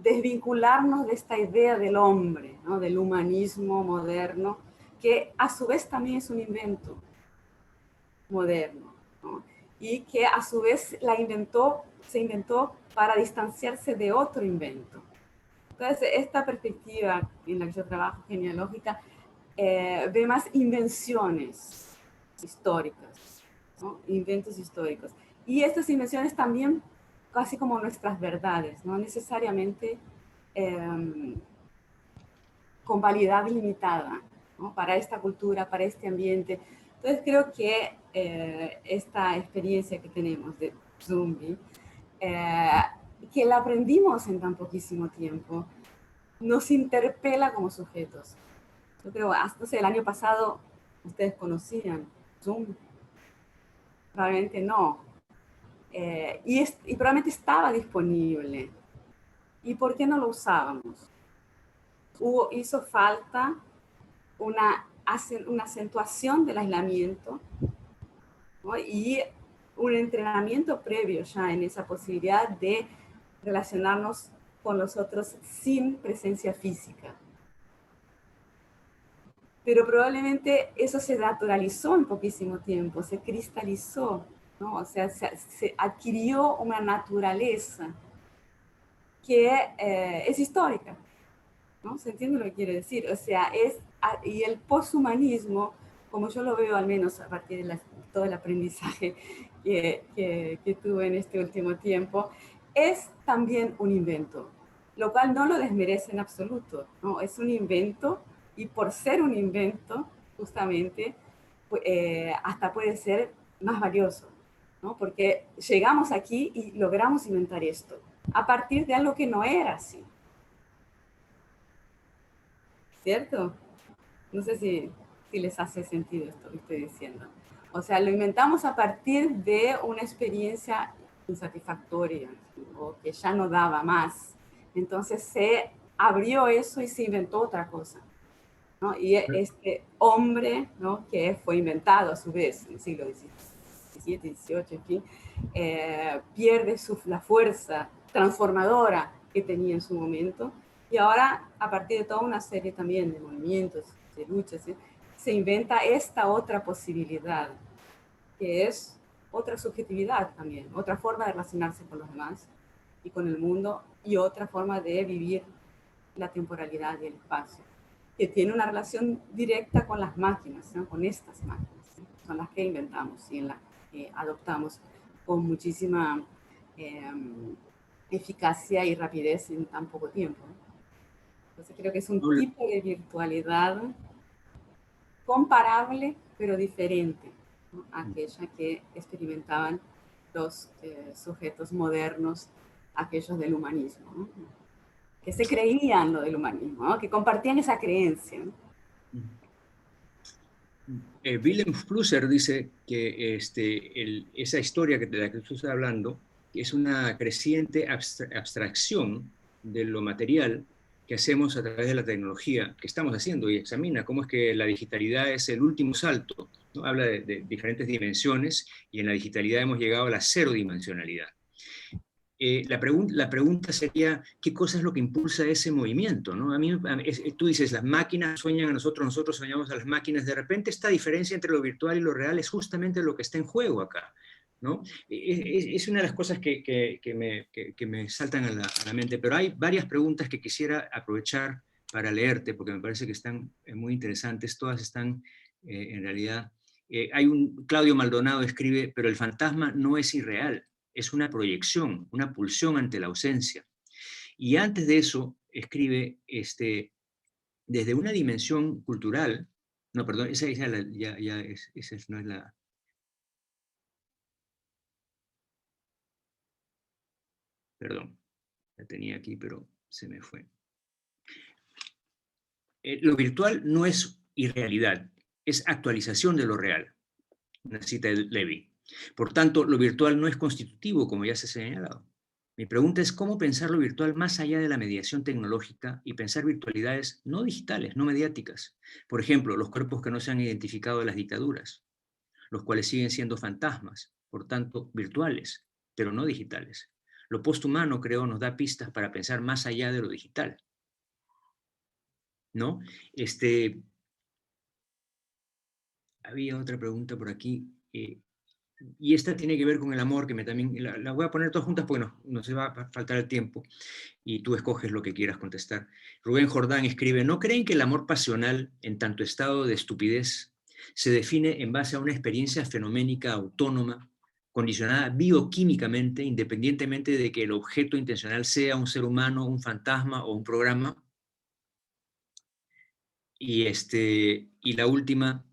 desvincularnos de esta idea del hombre, ¿no?, del humanismo moderno, que a su vez también es un invento moderno, ¿no?, y que a su vez se inventó para distanciarse de otro invento. Entonces, esta perspectiva en la que yo trabajo, genealógica, ve más invenciones históricas, ¿no?, inventos históricos. Y estas invenciones también, casi como nuestras verdades, no necesariamente con validad limitada, ¿no?, para esta cultura, para este ambiente. Entonces creo que esta experiencia que tenemos de Zumbi, que la aprendimos en tan poquísimo tiempo, nos interpela como sujetos. Yo creo, hasta el año pasado, ustedes conocían Zumbi, probablemente no. Y probablemente estaba disponible. ¿Y por qué no lo usábamos? Hizo falta una acentuación del aislamiento, ¿no?, y un entrenamiento previo ya en esa posibilidad de relacionarnos con los otros sin presencia física. Pero probablemente eso se naturalizó en poquísimo tiempo, se cristalizó, ¿no? O sea, se adquirió una naturaleza que es histórica, ¿no? ¿Se entiende lo que quiere decir? O sea, y el poshumanismo, como yo lo veo al menos a partir de todo el aprendizaje que tuve en este último tiempo, es también un invento, lo cual no lo desmerece en absoluto, ¿no? Es un invento, y por ser un invento, justamente, hasta puede ser más valioso, ¿no? Porque llegamos aquí y logramos inventar esto, a partir de algo que no era así. ¿Cierto? No sé si les hace sentido esto que estoy diciendo. O sea, lo inventamos a partir de una experiencia insatisfactoria, o que ya no daba más. Entonces se abrió eso y se inventó otra cosa, ¿no? Y este hombre, ¿no?, que fue inventado a su vez en el siglo XVII, XVIII, en fin, pierde la fuerza transformadora que tenía en su momento. Y ahora, a partir de toda una serie también de movimientos, de luchas, ¿sí?, se inventa esta otra posibilidad, que es otra subjetividad también, otra forma de relacionarse con los demás y con el mundo, y otra forma de vivir la temporalidad y el espacio, que tiene una relación directa con las máquinas, ¿no?, con estas máquinas, ¿sí?, son las que inventamos y en las que adoptamos con muchísima eficacia y rapidez en tan poco tiempo. Entonces creo que es un tipo de virtualidad comparable, pero diferente, ¿no?, a aquella que experimentaban los sujetos modernos, aquellos del humanismo, ¿no?, que se creían lo del humanismo, ¿no?, que compartían esa creencia, ¿no? Willem Flusser dice que esa historia de la que tú estás hablando es una creciente abstracción de lo material que hacemos a través de la tecnología, que estamos haciendo, y examina cómo es que la digitalidad es el último salto, ¿no? Habla de diferentes dimensiones, y en la digitalidad hemos llegado a la cero dimensionalidad. La pregunta sería, ¿qué cosa es lo que impulsa ese movimiento? ¿No? Tú dices, las máquinas sueñan a nosotros, nosotros soñamos a las máquinas. De repente esta diferencia entre lo virtual y lo real es justamente lo que está en juego acá, ¿no? Es una de las cosas que me saltan a la mente, pero hay varias preguntas que quisiera aprovechar para leerte, porque me parece que están muy interesantes. Todas están, en realidad... Claudio Maldonado escribe, pero el fantasma no es irreal. Es una proyección, una pulsión ante la ausencia. Y antes de eso, escribe, desde una dimensión cultural, no, perdón, esa no es la... Perdón, la tenía aquí, pero se me fue. Lo virtual no es irrealidad, es actualización de lo real. Una cita de Levi. Por tanto, lo virtual no es constitutivo, como ya se ha señalado. Mi pregunta es cómo pensar lo virtual más allá de la mediación tecnológica y pensar virtualidades no digitales, no mediáticas. Por ejemplo, los cuerpos que no se han identificado de las dictaduras, los cuales siguen siendo fantasmas, por tanto, virtuales, pero no digitales. Lo posthumano, creo, nos da pistas para pensar más allá de lo digital, ¿no? Había otra pregunta por aquí, y esta tiene que ver con el amor, que también la voy a poner todas juntas porque no se va a faltar el tiempo, y tú escoges lo que quieras contestar. Rubén Jordán escribe, ¿no creen que el amor pasional, en tanto estado de estupidez, se define en base a una experiencia fenoménica autónoma, condicionada bioquímicamente, independientemente de que el objeto intencional sea un ser humano, un fantasma o un programa? Y la última,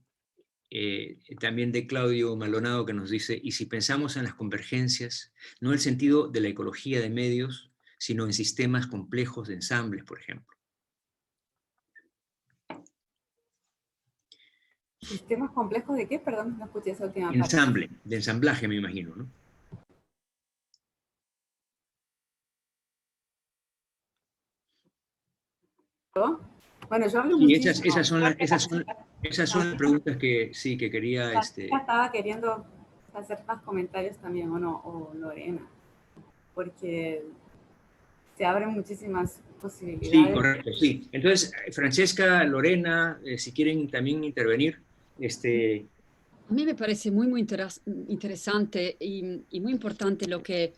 también de Claudio Maldonado, que nos dice, y si pensamos en las convergencias, no el sentido de la ecología de medios, sino en sistemas complejos de ensambles, por ejemplo. ¿Sistemas complejos de qué? Perdón, no escuché esa última parte. Ensamble, de ensamblaje, me imagino, ¿no? Bueno, yo hablo Y muchísimo. esas son las preguntas que sí, que quería... Ya estaba queriendo hacer más comentarios también, ¿o no? O Lorena, porque se abren muchísimas posibilidades. Sí, correcto, sí. Entonces, Francesca, Lorena, si quieren también intervenir, A mí me parece muy, muy interesante y muy importante lo que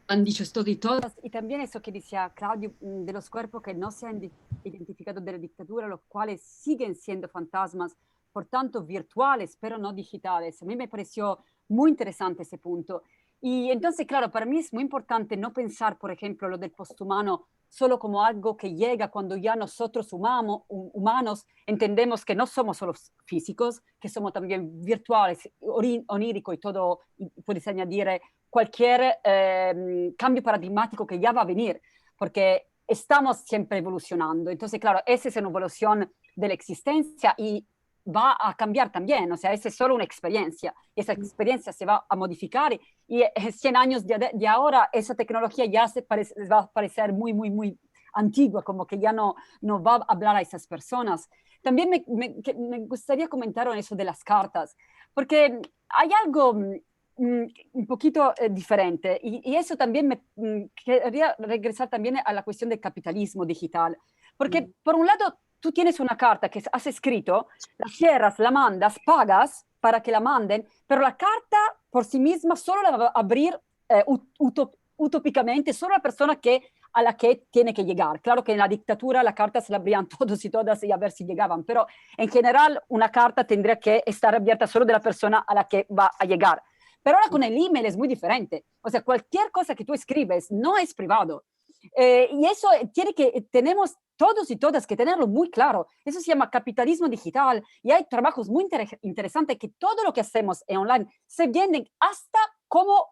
han dicho esto de todas. Y también eso que decía Claudio, de los cuerpos que no se han identificado de la dictadura, los cuales siguen siendo fantasmas, por tanto virtuales, pero no digitales. A mí me pareció muy interesante ese punto. Y entonces, claro, para mí es muy importante no pensar, por ejemplo, lo del posthumano solo como algo que llega cuando ya nosotros humanos entendemos que no somos solo físicos, que somos también virtuales, oníricos y todo, y puedes añadir cualquier cambio paradigmático que ya va a venir, porque estamos siempre evolucionando. Entonces, claro, esa es una evolución de la existencia y va a cambiar también, o sea, esa es solo una experiencia, y esa experiencia se va a modificar, y 100 años de ahora esa tecnología ya va a parecer muy, muy, muy antigua, como que ya no va a hablar a esas personas. También me gustaría comentar en eso de las cartas, porque hay algo un poquito diferente, y eso también me quería regresar también a la cuestión del capitalismo digital, porque por un lado tú tienes una carta que has escrito, la cierras, la mandas, pagas para que la manden, pero la carta por sí misma solo la va a abrir utópicamente solo la persona a la que tiene que llegar. Claro que en la dictadura la carta se la abrían todos y todas y a ver si llegaban, pero en general una carta tendría que estar abierta solo de la persona a la que va a llegar. Pero ahora con el email es muy diferente. O sea, cualquier cosa que tú escribes no es privado. Y eso tenemos todos y todas que tenerlo muy claro. Eso se llama capitalismo digital, y hay trabajos muy interesantes que todo lo que hacemos en online se venden hasta como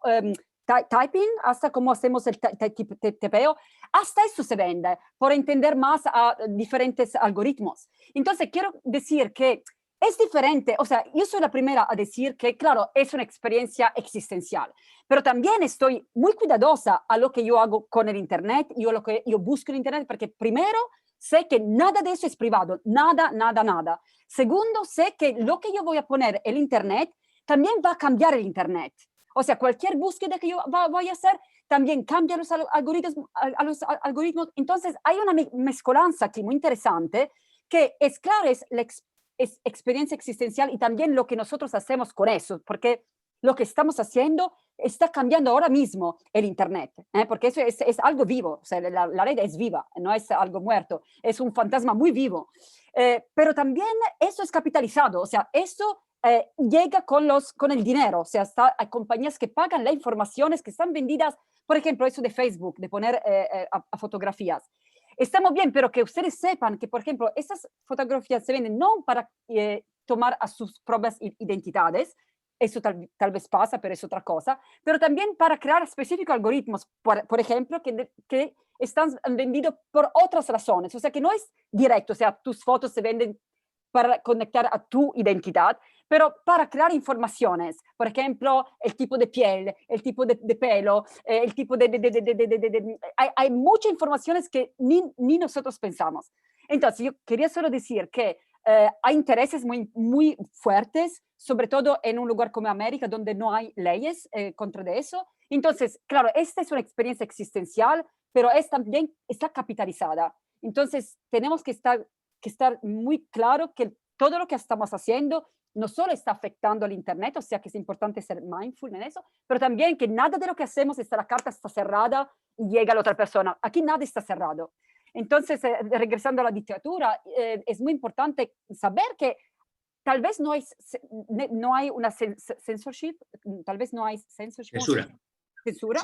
typing, hasta como hacemos el TPO, hasta eso se vende por entender más a diferentes algoritmos. Entonces quiero decir que es diferente, o sea, yo soy la primera a decir que, claro, es una experiencia existencial, pero también estoy muy cuidadosa a lo que yo hago con el Internet, lo que yo busco en Internet, porque primero sé que nada de eso es privado, nada, nada, nada. Segundo, sé que lo que yo voy a poner en Internet también va a cambiar el Internet. O sea, cualquier búsqueda que yo voy a hacer también cambia los algoritmos. Entonces, hay una mezcolanza aquí muy interesante que es claro, es experiencia existencial y también lo que nosotros hacemos con eso, porque lo que estamos haciendo está cambiando ahora mismo el Internet, porque eso es algo vivo, o sea, la red es viva, no es algo muerto, es un fantasma muy vivo. Pero también eso es capitalizado, o sea, eso llega con el dinero, o sea, hay compañías que pagan las informaciones que están vendidas, por ejemplo, eso de Facebook, de poner a fotografías. Estamos bien, pero que ustedes sepan que, por ejemplo, esas fotografías se venden no para tomar a sus propias identidades, eso tal vez pasa, pero es otra cosa, pero también para crear específicos algoritmos, por ejemplo, que están vendidos por otras razones, o sea, que no es directo, o sea, tus fotos se venden para conectar a tu identidad, pero para crear informaciones, por ejemplo, el tipo de piel, el tipo de pelo, el tipo hay muchas informaciones que ni nosotros pensamos. Entonces, yo quería solo decir que hay intereses muy, muy fuertes, sobre todo en un lugar como América, donde no hay leyes contra de eso. Entonces, claro, esta es una experiencia existencial, pero también está capitalizada. Entonces, tenemos que estar muy claro que todo lo que estamos haciendo no solo está afectando al Internet, o sea que es importante ser mindful en eso, pero también que nada de lo que hacemos, la carta está cerrada y llega a la otra persona. Aquí nada está cerrado. Entonces, regresando a la dictadura, es muy importante saber que tal vez no hay una censorship, tal vez no hay censorship, censura,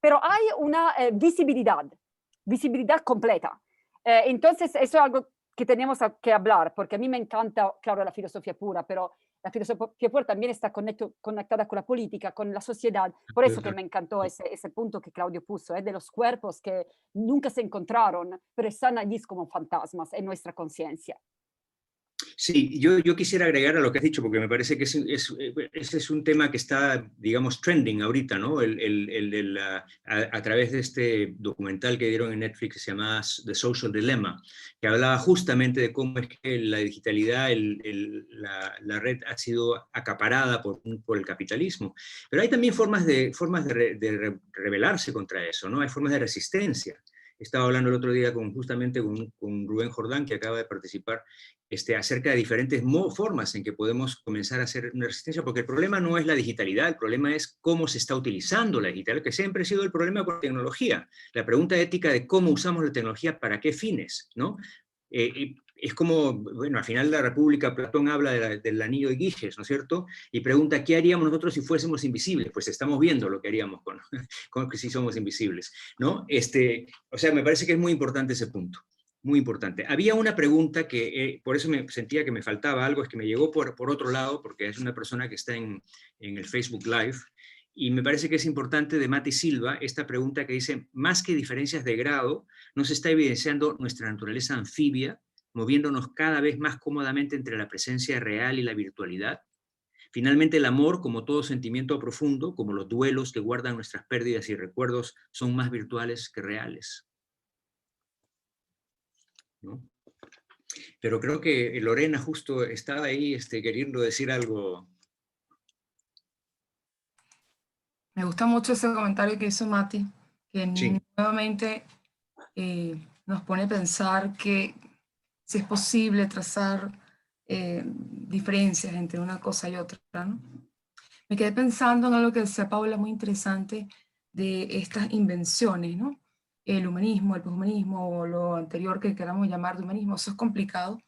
pero hay una visibilidad completa. Entonces, eso es algo que tenemos que hablar, porque a mí me encanta, claro, la filosofía pura, pero la filosofía pura también está conectada con la política, con la sociedad. Por eso que me encantó ese punto que Claudio puso, de los cuerpos que nunca se encontraron, pero están allí como fantasmas en nuestra conciencia. Sí, yo quisiera agregar a lo que has dicho, porque me parece que ese es un tema que está, digamos, trending ahorita, ¿no? A través de este documental que dieron en Netflix que se llama The Social Dilemma, que hablaba justamente de cómo es que la digitalidad, la red ha sido acaparada por el capitalismo. Pero hay también formas de rebelarse contra eso, ¿no? Hay formas de resistencia. Estaba hablando el otro día justamente con Rubén Jordán, que acaba de participar, acerca de diferentes formas en que podemos comenzar a hacer una resistencia, porque el problema no es la digitalidad, el problema es cómo se está utilizando la digitalidad, que siempre ha sido el problema con la tecnología. La pregunta ética de cómo usamos la tecnología, para qué fines, ¿no? Es como, bueno, al final de la República, Platón habla del anillo de Giges, ¿no es cierto? Y pregunta, ¿qué haríamos nosotros si fuésemos invisibles? Pues estamos viendo lo que haríamos con que si somos invisibles, ¿no? O sea, me parece que es muy importante ese punto, muy importante. Había una pregunta que, por eso me sentía que me faltaba algo, es que me llegó por otro lado, porque es una persona que está en el Facebook Live, y me parece que es importante, de Mati Silva, esta pregunta que dice, más que diferencias de grado, nos está evidenciando nuestra naturaleza anfibia, moviéndonos cada vez más cómodamente entre la presencia real y la virtualidad. Finalmente, el amor, como todo sentimiento profundo, como los duelos que guardan nuestras pérdidas y recuerdos, son más virtuales que reales, ¿no? Pero creo que Lorena justo estaba ahí queriendo decir algo. Me gusta mucho ese comentario que hizo Mati, que Sí. nuevamente nos pone a pensar que si es posible trazar diferencias entre una cosa y otra, ¿no? Me quedé pensando en algo que decía Paula, muy interesante, de estas invenciones, ¿no? El humanismo, el poshumanismo, o lo anterior que queramos llamar de humanismo, eso es complicado.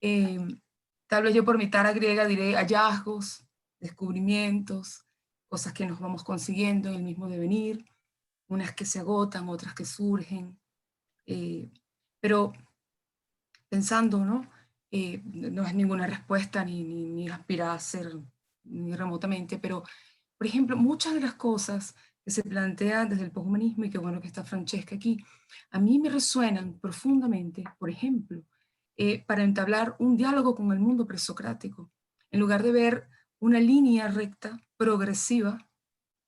Tal vez yo por mi tara griega diré hallazgos, descubrimientos, cosas que nos vamos consiguiendo en el mismo devenir, unas que se agotan, otras que surgen, pero pensando, ¿no? No es ninguna respuesta ni aspira a ser ni remotamente, pero, por ejemplo, muchas de las cosas que se plantean desde el poshumanismo, y qué bueno que está Francesca aquí, a mí me resuenan profundamente, por ejemplo, para entablar un diálogo con el mundo presocrático, en lugar de ver una línea recta, progresiva.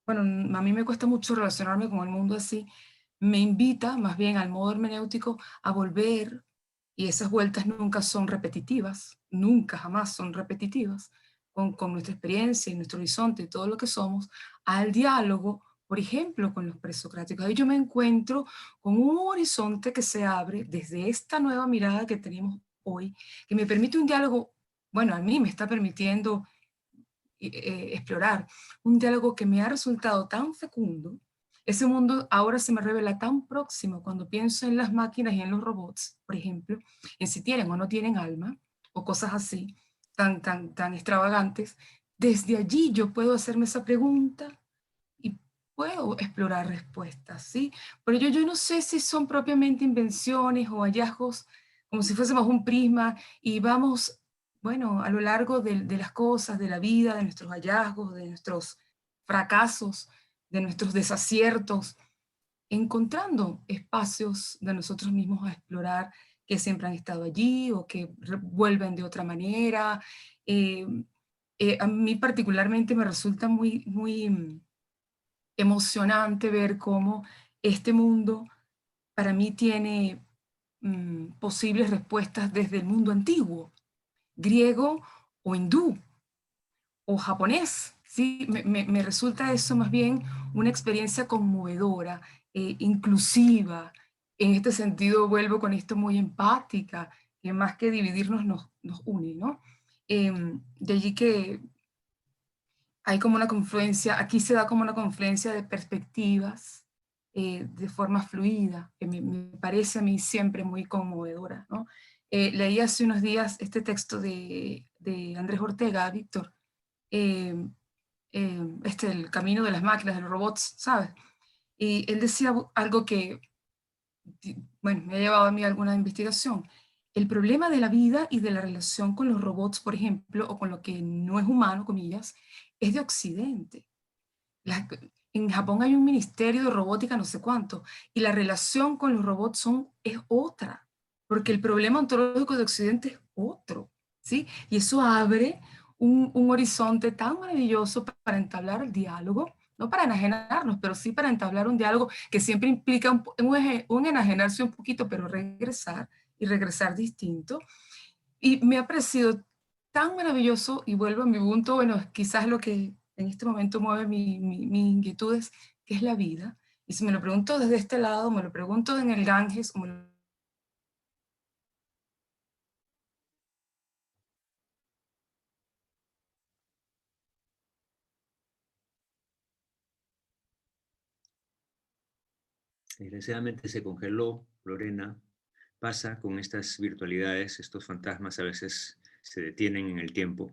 Bueno, a mí me cuesta mucho relacionarme con el mundo así, me invita más bien al modo hermenéutico a volver, y esas vueltas nunca son repetitivas, nunca jamás son repetitivas, con nuestra experiencia y nuestro horizonte y todo lo que somos, al diálogo, por ejemplo, con los presocráticos. Ahí yo me encuentro con un horizonte que se abre desde esta nueva mirada que tenemos hoy, que me permite un diálogo, bueno, a mí me está permitiendo explorar un diálogo que me ha resultado tan fecundo. Ese mundo ahora se me revela tan próximo cuando pienso en las máquinas y en los robots, por ejemplo, en si tienen o no tienen alma, o cosas así, tan extravagantes. Desde allí yo puedo hacerme esa pregunta y puedo explorar respuestas, ¿sí? Pero yo no sé si son propiamente invenciones o hallazgos, como si fuésemos un prisma y vamos, bueno, a lo largo de las cosas, de la vida, de nuestros hallazgos, de nuestros fracasos, de nuestros desaciertos, encontrando espacios de nosotros mismos a explorar que siempre han estado allí o que vuelven de otra manera. A mí particularmente me resulta muy emocionante ver cómo este mundo para mí tiene posibles respuestas desde el mundo antiguo, griego o hindú o japonés. ¿Sí? Me resulta eso más bien una experiencia conmovedora, inclusiva. En este sentido vuelvo con esto muy empática, que más que dividirnos nos une, ¿no? De allí que hay como una confluencia, aquí se da como una confluencia de perspectivas de forma fluida, que me parece a mí siempre muy conmovedora, ¿no? Leí hace unos días este texto de Andrés Ortega, Víctor, El camino de las máquinas, de los robots, ¿sabes? Y él decía algo que, bueno, me ha llevado a mí a alguna investigación. El problema de la vida y de la relación con los robots, por ejemplo, o con lo que no es humano, comillas, es de Occidente. En Japón hay un ministerio de robótica no sé cuánto, y la relación con los robots es otra, porque el problema ontológico de Occidente es otro, ¿sí? Y eso abre un horizonte tan maravilloso para entablar el diálogo, no para enajenarnos, pero sí para entablar un diálogo que siempre implica un enajenarse un poquito, pero regresar, y regresar distinto. Y me ha parecido tan maravilloso, y vuelvo a mi punto, bueno, quizás lo que en este momento mueve mis inquietudes, que es la vida. Y si me lo pregunto desde este lado, me lo pregunto en el Ganges, o me lo Desgraciadamente se congeló, Lorena. Pasa con estas virtualidades, estos fantasmas a veces se detienen en el tiempo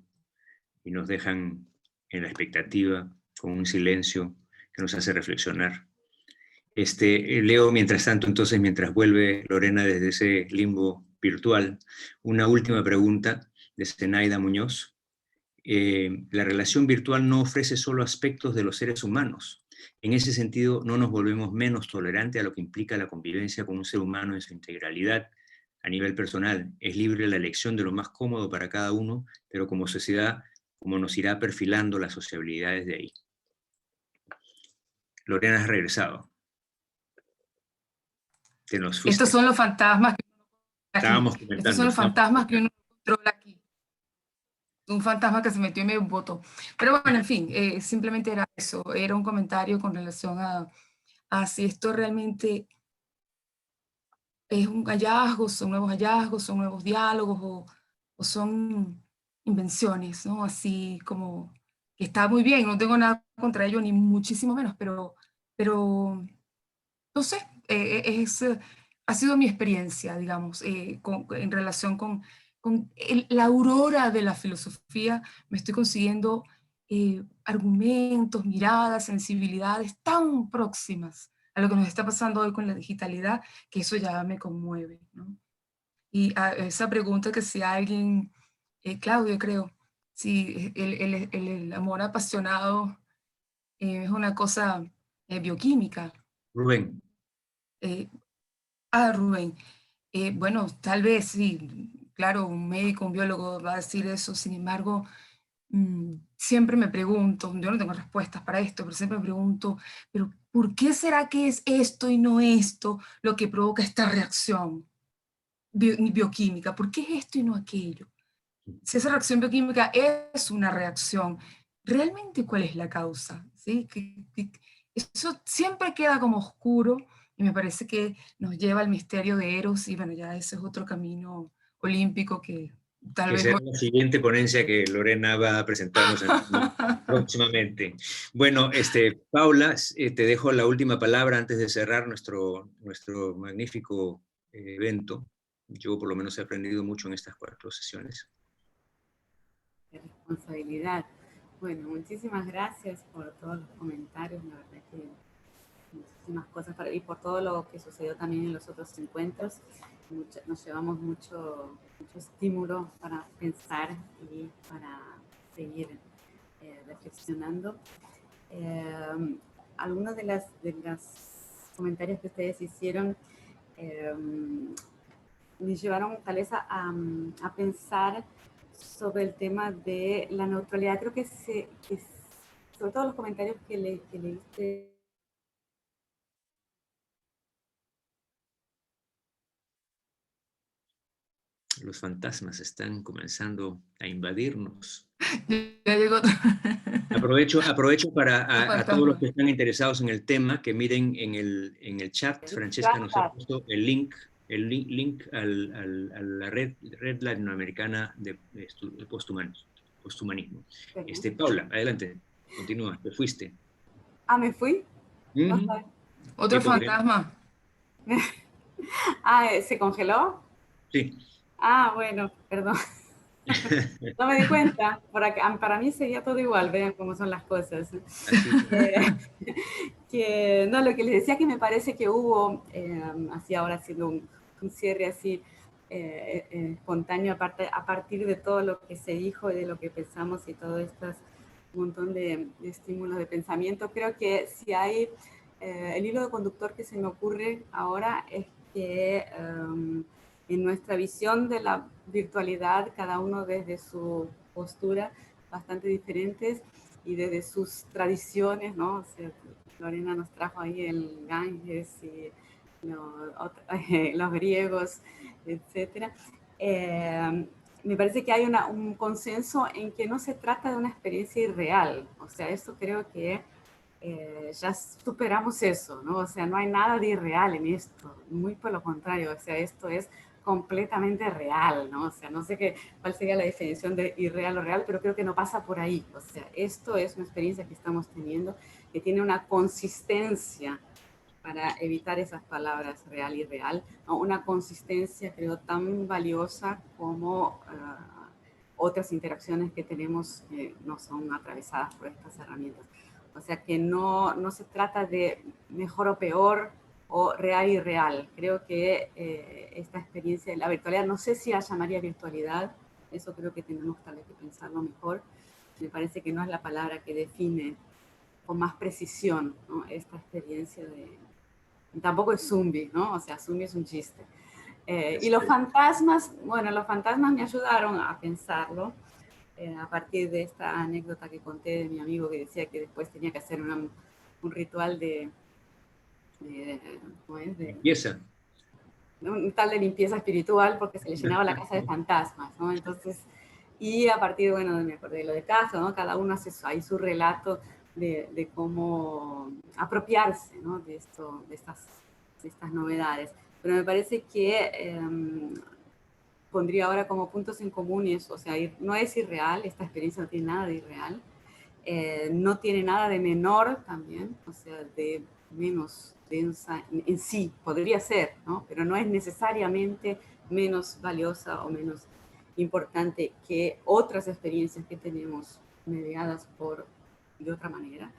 y nos dejan en la expectativa, con un silencio que nos hace reflexionar. Leo, mientras tanto, entonces, mientras vuelve Lorena desde ese limbo virtual, una última pregunta de Zenaida Muñoz. La relación virtual no ofrece solo aspectos de los seres humanos. En ese sentido, no nos volvemos menos tolerantes a lo que implica la convivencia con un ser humano en su integralidad. A nivel personal, es libre la elección de lo más cómodo para cada uno, pero como sociedad, como nos irá perfilando las sociabilidades de ahí. Lorena, has regresado. Te nos fuiste. Estos son los fantasmas que uno Estábamos aquí. comentando. Estos son los fantasmas que uno controla aquí. Un fantasma que se metió y me botó. Pero bueno, en fin, simplemente era eso. Era un comentario con relación a si esto realmente es un hallazgo, son nuevos diálogos o son invenciones, ¿no? Así como que está muy bien, no tengo nada contra ello, ni muchísimo menos, pero no sé, ha sido mi experiencia, digamos, en relación con la aurora de la filosofía. Me estoy consiguiendo argumentos, miradas, sensibilidades tan próximas a lo que nos está pasando hoy con la digitalidad, que eso ya me conmueve, ¿no? Y a esa pregunta que si alguien, Claudio creo, si el amor apasionado es una cosa bioquímica. Rubén. Rubén, bueno, tal vez sí, claro, un médico, un biólogo va a decir eso, sin embargo, siempre me pregunto, yo no tengo respuestas para esto, pero siempre me pregunto, pero ¿por qué será que es esto y no esto lo que provoca esta reacción bioquímica? ¿Por qué es esto y no aquello? Si esa reacción bioquímica es una reacción, ¿realmente cuál es la causa? ¿Sí? Eso siempre queda como oscuro y me parece que nos lleva al misterio de Eros y bueno, ya ese es otro camino olímpico que tal Que vez... será la siguiente ponencia que Lorena va a presentarnos próximamente. Bueno, Paula, te dejo la última palabra antes de cerrar nuestro magnífico evento. Yo por lo menos he aprendido mucho en estas 4 sesiones. Qué responsabilidad. Bueno, muchísimas gracias por todos los comentarios, la verdad que muchísimas cosas y por todo lo que sucedió también en los otros encuentros. Nos llevamos mucho estímulo para pensar y para seguir reflexionando. Algunos de los comentarios que ustedes hicieron me llevaron tal vez a pensar sobre el tema de la neutralidad. Creo que sobre todo los comentarios que leíste. Los fantasmas están comenzando a invadirnos. Ya llegó otro. Aprovecho para a todos los Fantasma. que están interesados en el tema que miren en el chat. Francesca nos ha puesto el link a la red latinoamericana de posthumanismo. Paula, adelante, continúa, te fuiste. Ah, ¿me fui? Otro fantasma. Ah, ¿se congeló? Sí. Ah, bueno, perdón. No me di cuenta. Para mí seguía todo igual, vean cómo son las cosas. No, lo que les decía que me parece que hubo, así ahora haciendo un cierre así espontáneo a partir de todo lo que se dijo y de lo que pensamos y todo un montón de estímulos de pensamiento. Creo que si hay el hilo de conductor que se me ocurre ahora es que en nuestra visión de la virtualidad, cada uno desde su postura bastante diferentes y desde sus tradiciones, ¿no? O sea, Lorena nos trajo ahí el Ganges y los griegos, etc. Me parece que hay un consenso en que no se trata de una experiencia irreal. O sea, eso creo que ya superamos eso, ¿no? O sea, no hay nada de irreal en esto, muy por lo contrario, o sea, esto es completamente real, ¿no? O sea, no sé cuál sería la definición de irreal o real, pero creo que no pasa por ahí. O sea, esto es una experiencia que estamos teniendo que tiene una consistencia, para evitar esas palabras real y real, ¿no? Una consistencia, creo, tan valiosa como otras interacciones que tenemos que no son atravesadas por estas herramientas. O sea que no se trata de mejor o peor o real y real. Creo que esta experiencia de la virtualidad, no sé si la llamaría virtualidad, eso creo que tenemos tal vez que pensarlo mejor. Me parece que no es la palabra que define con más precisión, ¿no? Esta experiencia de... Tampoco es zombie, ¿no? O sea, zombie es un chiste. Y los fantasmas, bueno, los fantasmas me ayudaron a pensarlo a partir de esta anécdota que conté de mi amigo que decía que después tenía que hacer un ritual ¿cómo es? Limpieza. Un tal de limpieza espiritual porque se le llenaba la casa de fantasmas, ¿no? Entonces, y a partir, bueno, me acordé de lo de casa, ¿no? Cada uno hace ahí su relato de cómo apropiarse, ¿no? de estas novedades. Pero me parece que pondría ahora como puntos en comunes, o sea, no es irreal, esta experiencia no tiene nada de irreal, no tiene nada de menor también, o sea, de menos densa en sí, podría ser, ¿no? Pero no es necesariamente menos valiosa o menos importante que otras experiencias que tenemos mediadas de otra manera.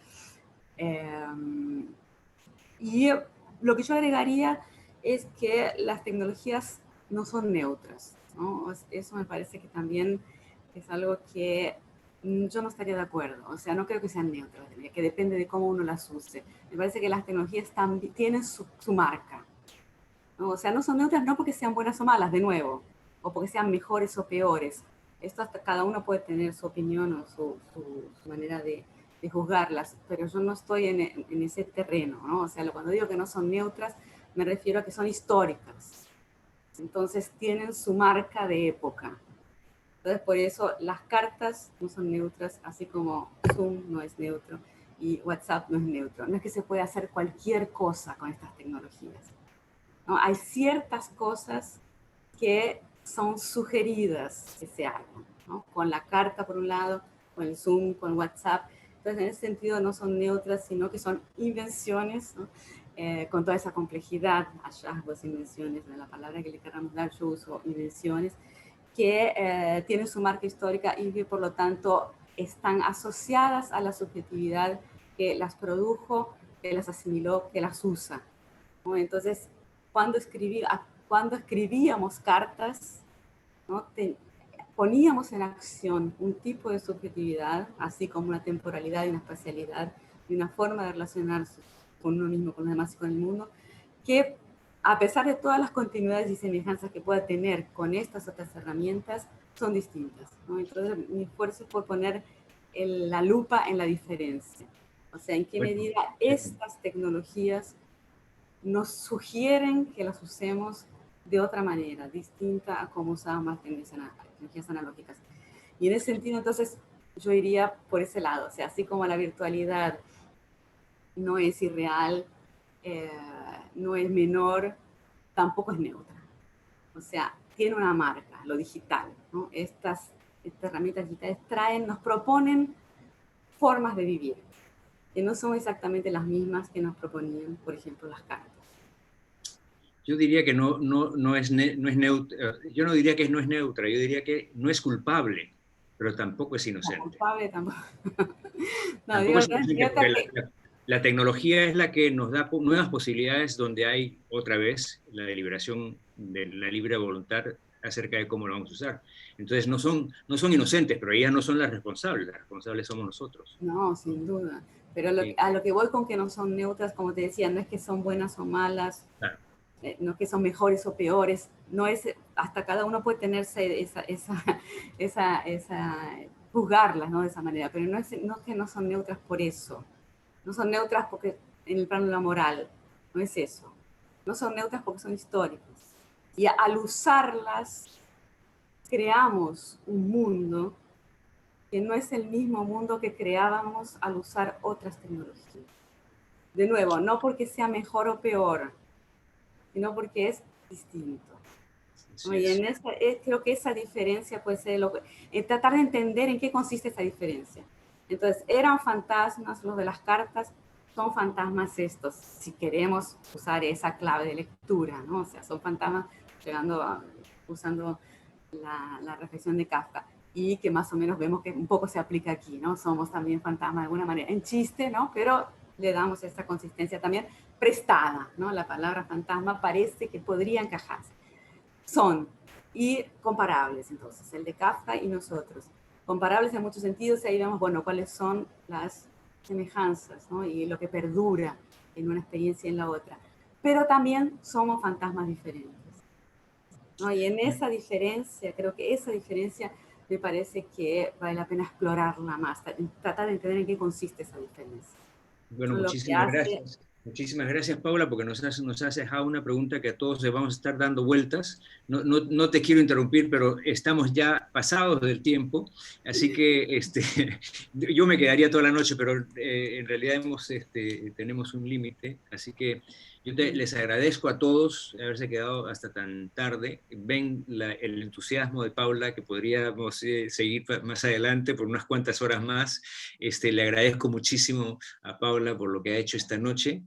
Y lo que yo agregaría es que las tecnologías no son neutras, ¿no? Eso me parece que también es algo que yo no estaría de acuerdo. O sea, no creo que sean neutras, que depende de cómo uno las use. Me parece que las tecnologías tienen su marca, ¿no? O sea, no son neutras no porque sean buenas o malas, de nuevo, o porque sean mejores o peores. Esto hasta cada uno puede tener su opinión o su manera de juzgarlas, pero yo no estoy en ese terreno, ¿no? O sea, cuando digo que no son neutras, me refiero a que son históricas. Entonces tienen su marca de época. Entonces por eso las cartas no son neutras, así como Zoom no es neutro y WhatsApp no es neutro. No es que se pueda hacer cualquier cosa con estas tecnologías, ¿no? Hay ciertas cosas que son sugeridas que se hagan, ¿no? Con la carta por un lado, con el Zoom, con WhatsApp. Entonces en ese sentido no son neutras, sino que son invenciones, ¿no? Con toda esa complejidad, hallazgos, invenciones, de la palabra que le queramos dar, yo uso invenciones, que tienen su marca histórica y que por lo tanto están asociadas a la subjetividad que las produjo, que las asimiló, que las usa, ¿no? Entonces, cuando escribíamos cartas, ¿no? Poníamos en acción un tipo de subjetividad, así como una temporalidad y una espacialidad y una forma de relacionarse con uno mismo, con los demás y con el mundo, que a pesar de todas las continuidades y semejanzas que pueda tener con estas otras herramientas, son distintas, ¿no? Entonces, mi esfuerzo es por poner la lupa en la diferencia. O sea, en qué medida estas tecnologías nos sugieren que las usemos de otra manera, distinta a cómo usábamos las tecnologías analógicas. Y en ese sentido, entonces, yo iría por ese lado. O sea, así como la virtualidad no es irreal, no es menor, tampoco es neutra. O sea, tiene una marca, lo digital, ¿no? Estas herramientas digitales nos proponen formas de vivir, que no son exactamente las mismas que nos proponían, por ejemplo, las cartas. Yo diría que no es neutra. Yo no diría que no es neutra, yo diría que no es culpable, pero tampoco es inocente. No, culpable tampoco. No, tampoco digo, es inocente porque la tecnología es la que nos da nuevas posibilidades donde hay otra vez la deliberación de la libre voluntad acerca de cómo lo vamos a usar. Entonces no son inocentes, pero ellas no son las responsables somos nosotros. No, sin duda. Pero a lo que voy con que no son neutras, como te decía, no es que son buenas o malas, claro. No es que son mejores o peores, no es, hasta cada uno puede tenerse juzgarlas, ¿no? De esa manera, pero no es que no son neutras por eso. No son neutras porque en el plano de la moral, no es eso. No son neutras porque son históricas. Y al usarlas, creamos un mundo que no es el mismo mundo que creábamos al usar otras tecnologías. De nuevo, no porque sea mejor o peor, sino porque es distinto. ¿No? Y creo que esa diferencia puede ser tratar de entender en qué consiste esa diferencia. Entonces, eran fantasmas los de las cartas, son fantasmas estos, si queremos usar esa clave de lectura, ¿no? O sea, son fantasmas usando la reflexión de Kafka, y que más o menos vemos que un poco se aplica aquí, ¿no? Somos también fantasmas de alguna manera, en chiste, ¿no? Pero le damos esta consistencia también prestada, ¿no? La palabra fantasma parece que podría encajarse. Son y comparables, entonces, el de Kafka y nosotros. Comparables en muchos sentidos, y ahí vemos, bueno, cuáles son las semejanzas, ¿no? Y lo que perdura en una experiencia y en la otra. Pero también somos fantasmas diferentes, ¿no? Y en esa diferencia, creo que esa diferencia me parece que vale la pena explorarla más, tratar de entender en qué consiste esa diferencia. Bueno, muchísimas gracias. Muchísimas gracias, Paula, porque nos has dejado una pregunta que a todos les vamos a estar dando vueltas. No te quiero interrumpir, pero estamos ya pasados del tiempo, así que yo me quedaría toda la noche, pero en realidad tenemos un límite, así que yo les agradezco a todos haberse quedado hasta tan tarde. Ven el entusiasmo de Paula, que podríamos seguir más adelante por unas cuantas horas más. Le agradezco muchísimo a Paula por lo que ha hecho esta noche.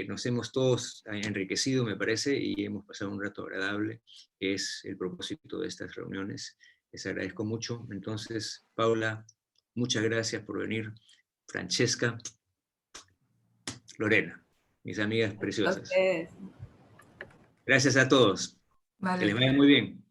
Nos hemos todos enriquecido, me parece, y hemos pasado un rato agradable, que es el propósito de estas reuniones. Les agradezco mucho. Entonces, Paula, muchas gracias por venir. Francesca, Lorena, mis amigas preciosas. Gracias a todos. Vale. Que les vaya muy bien.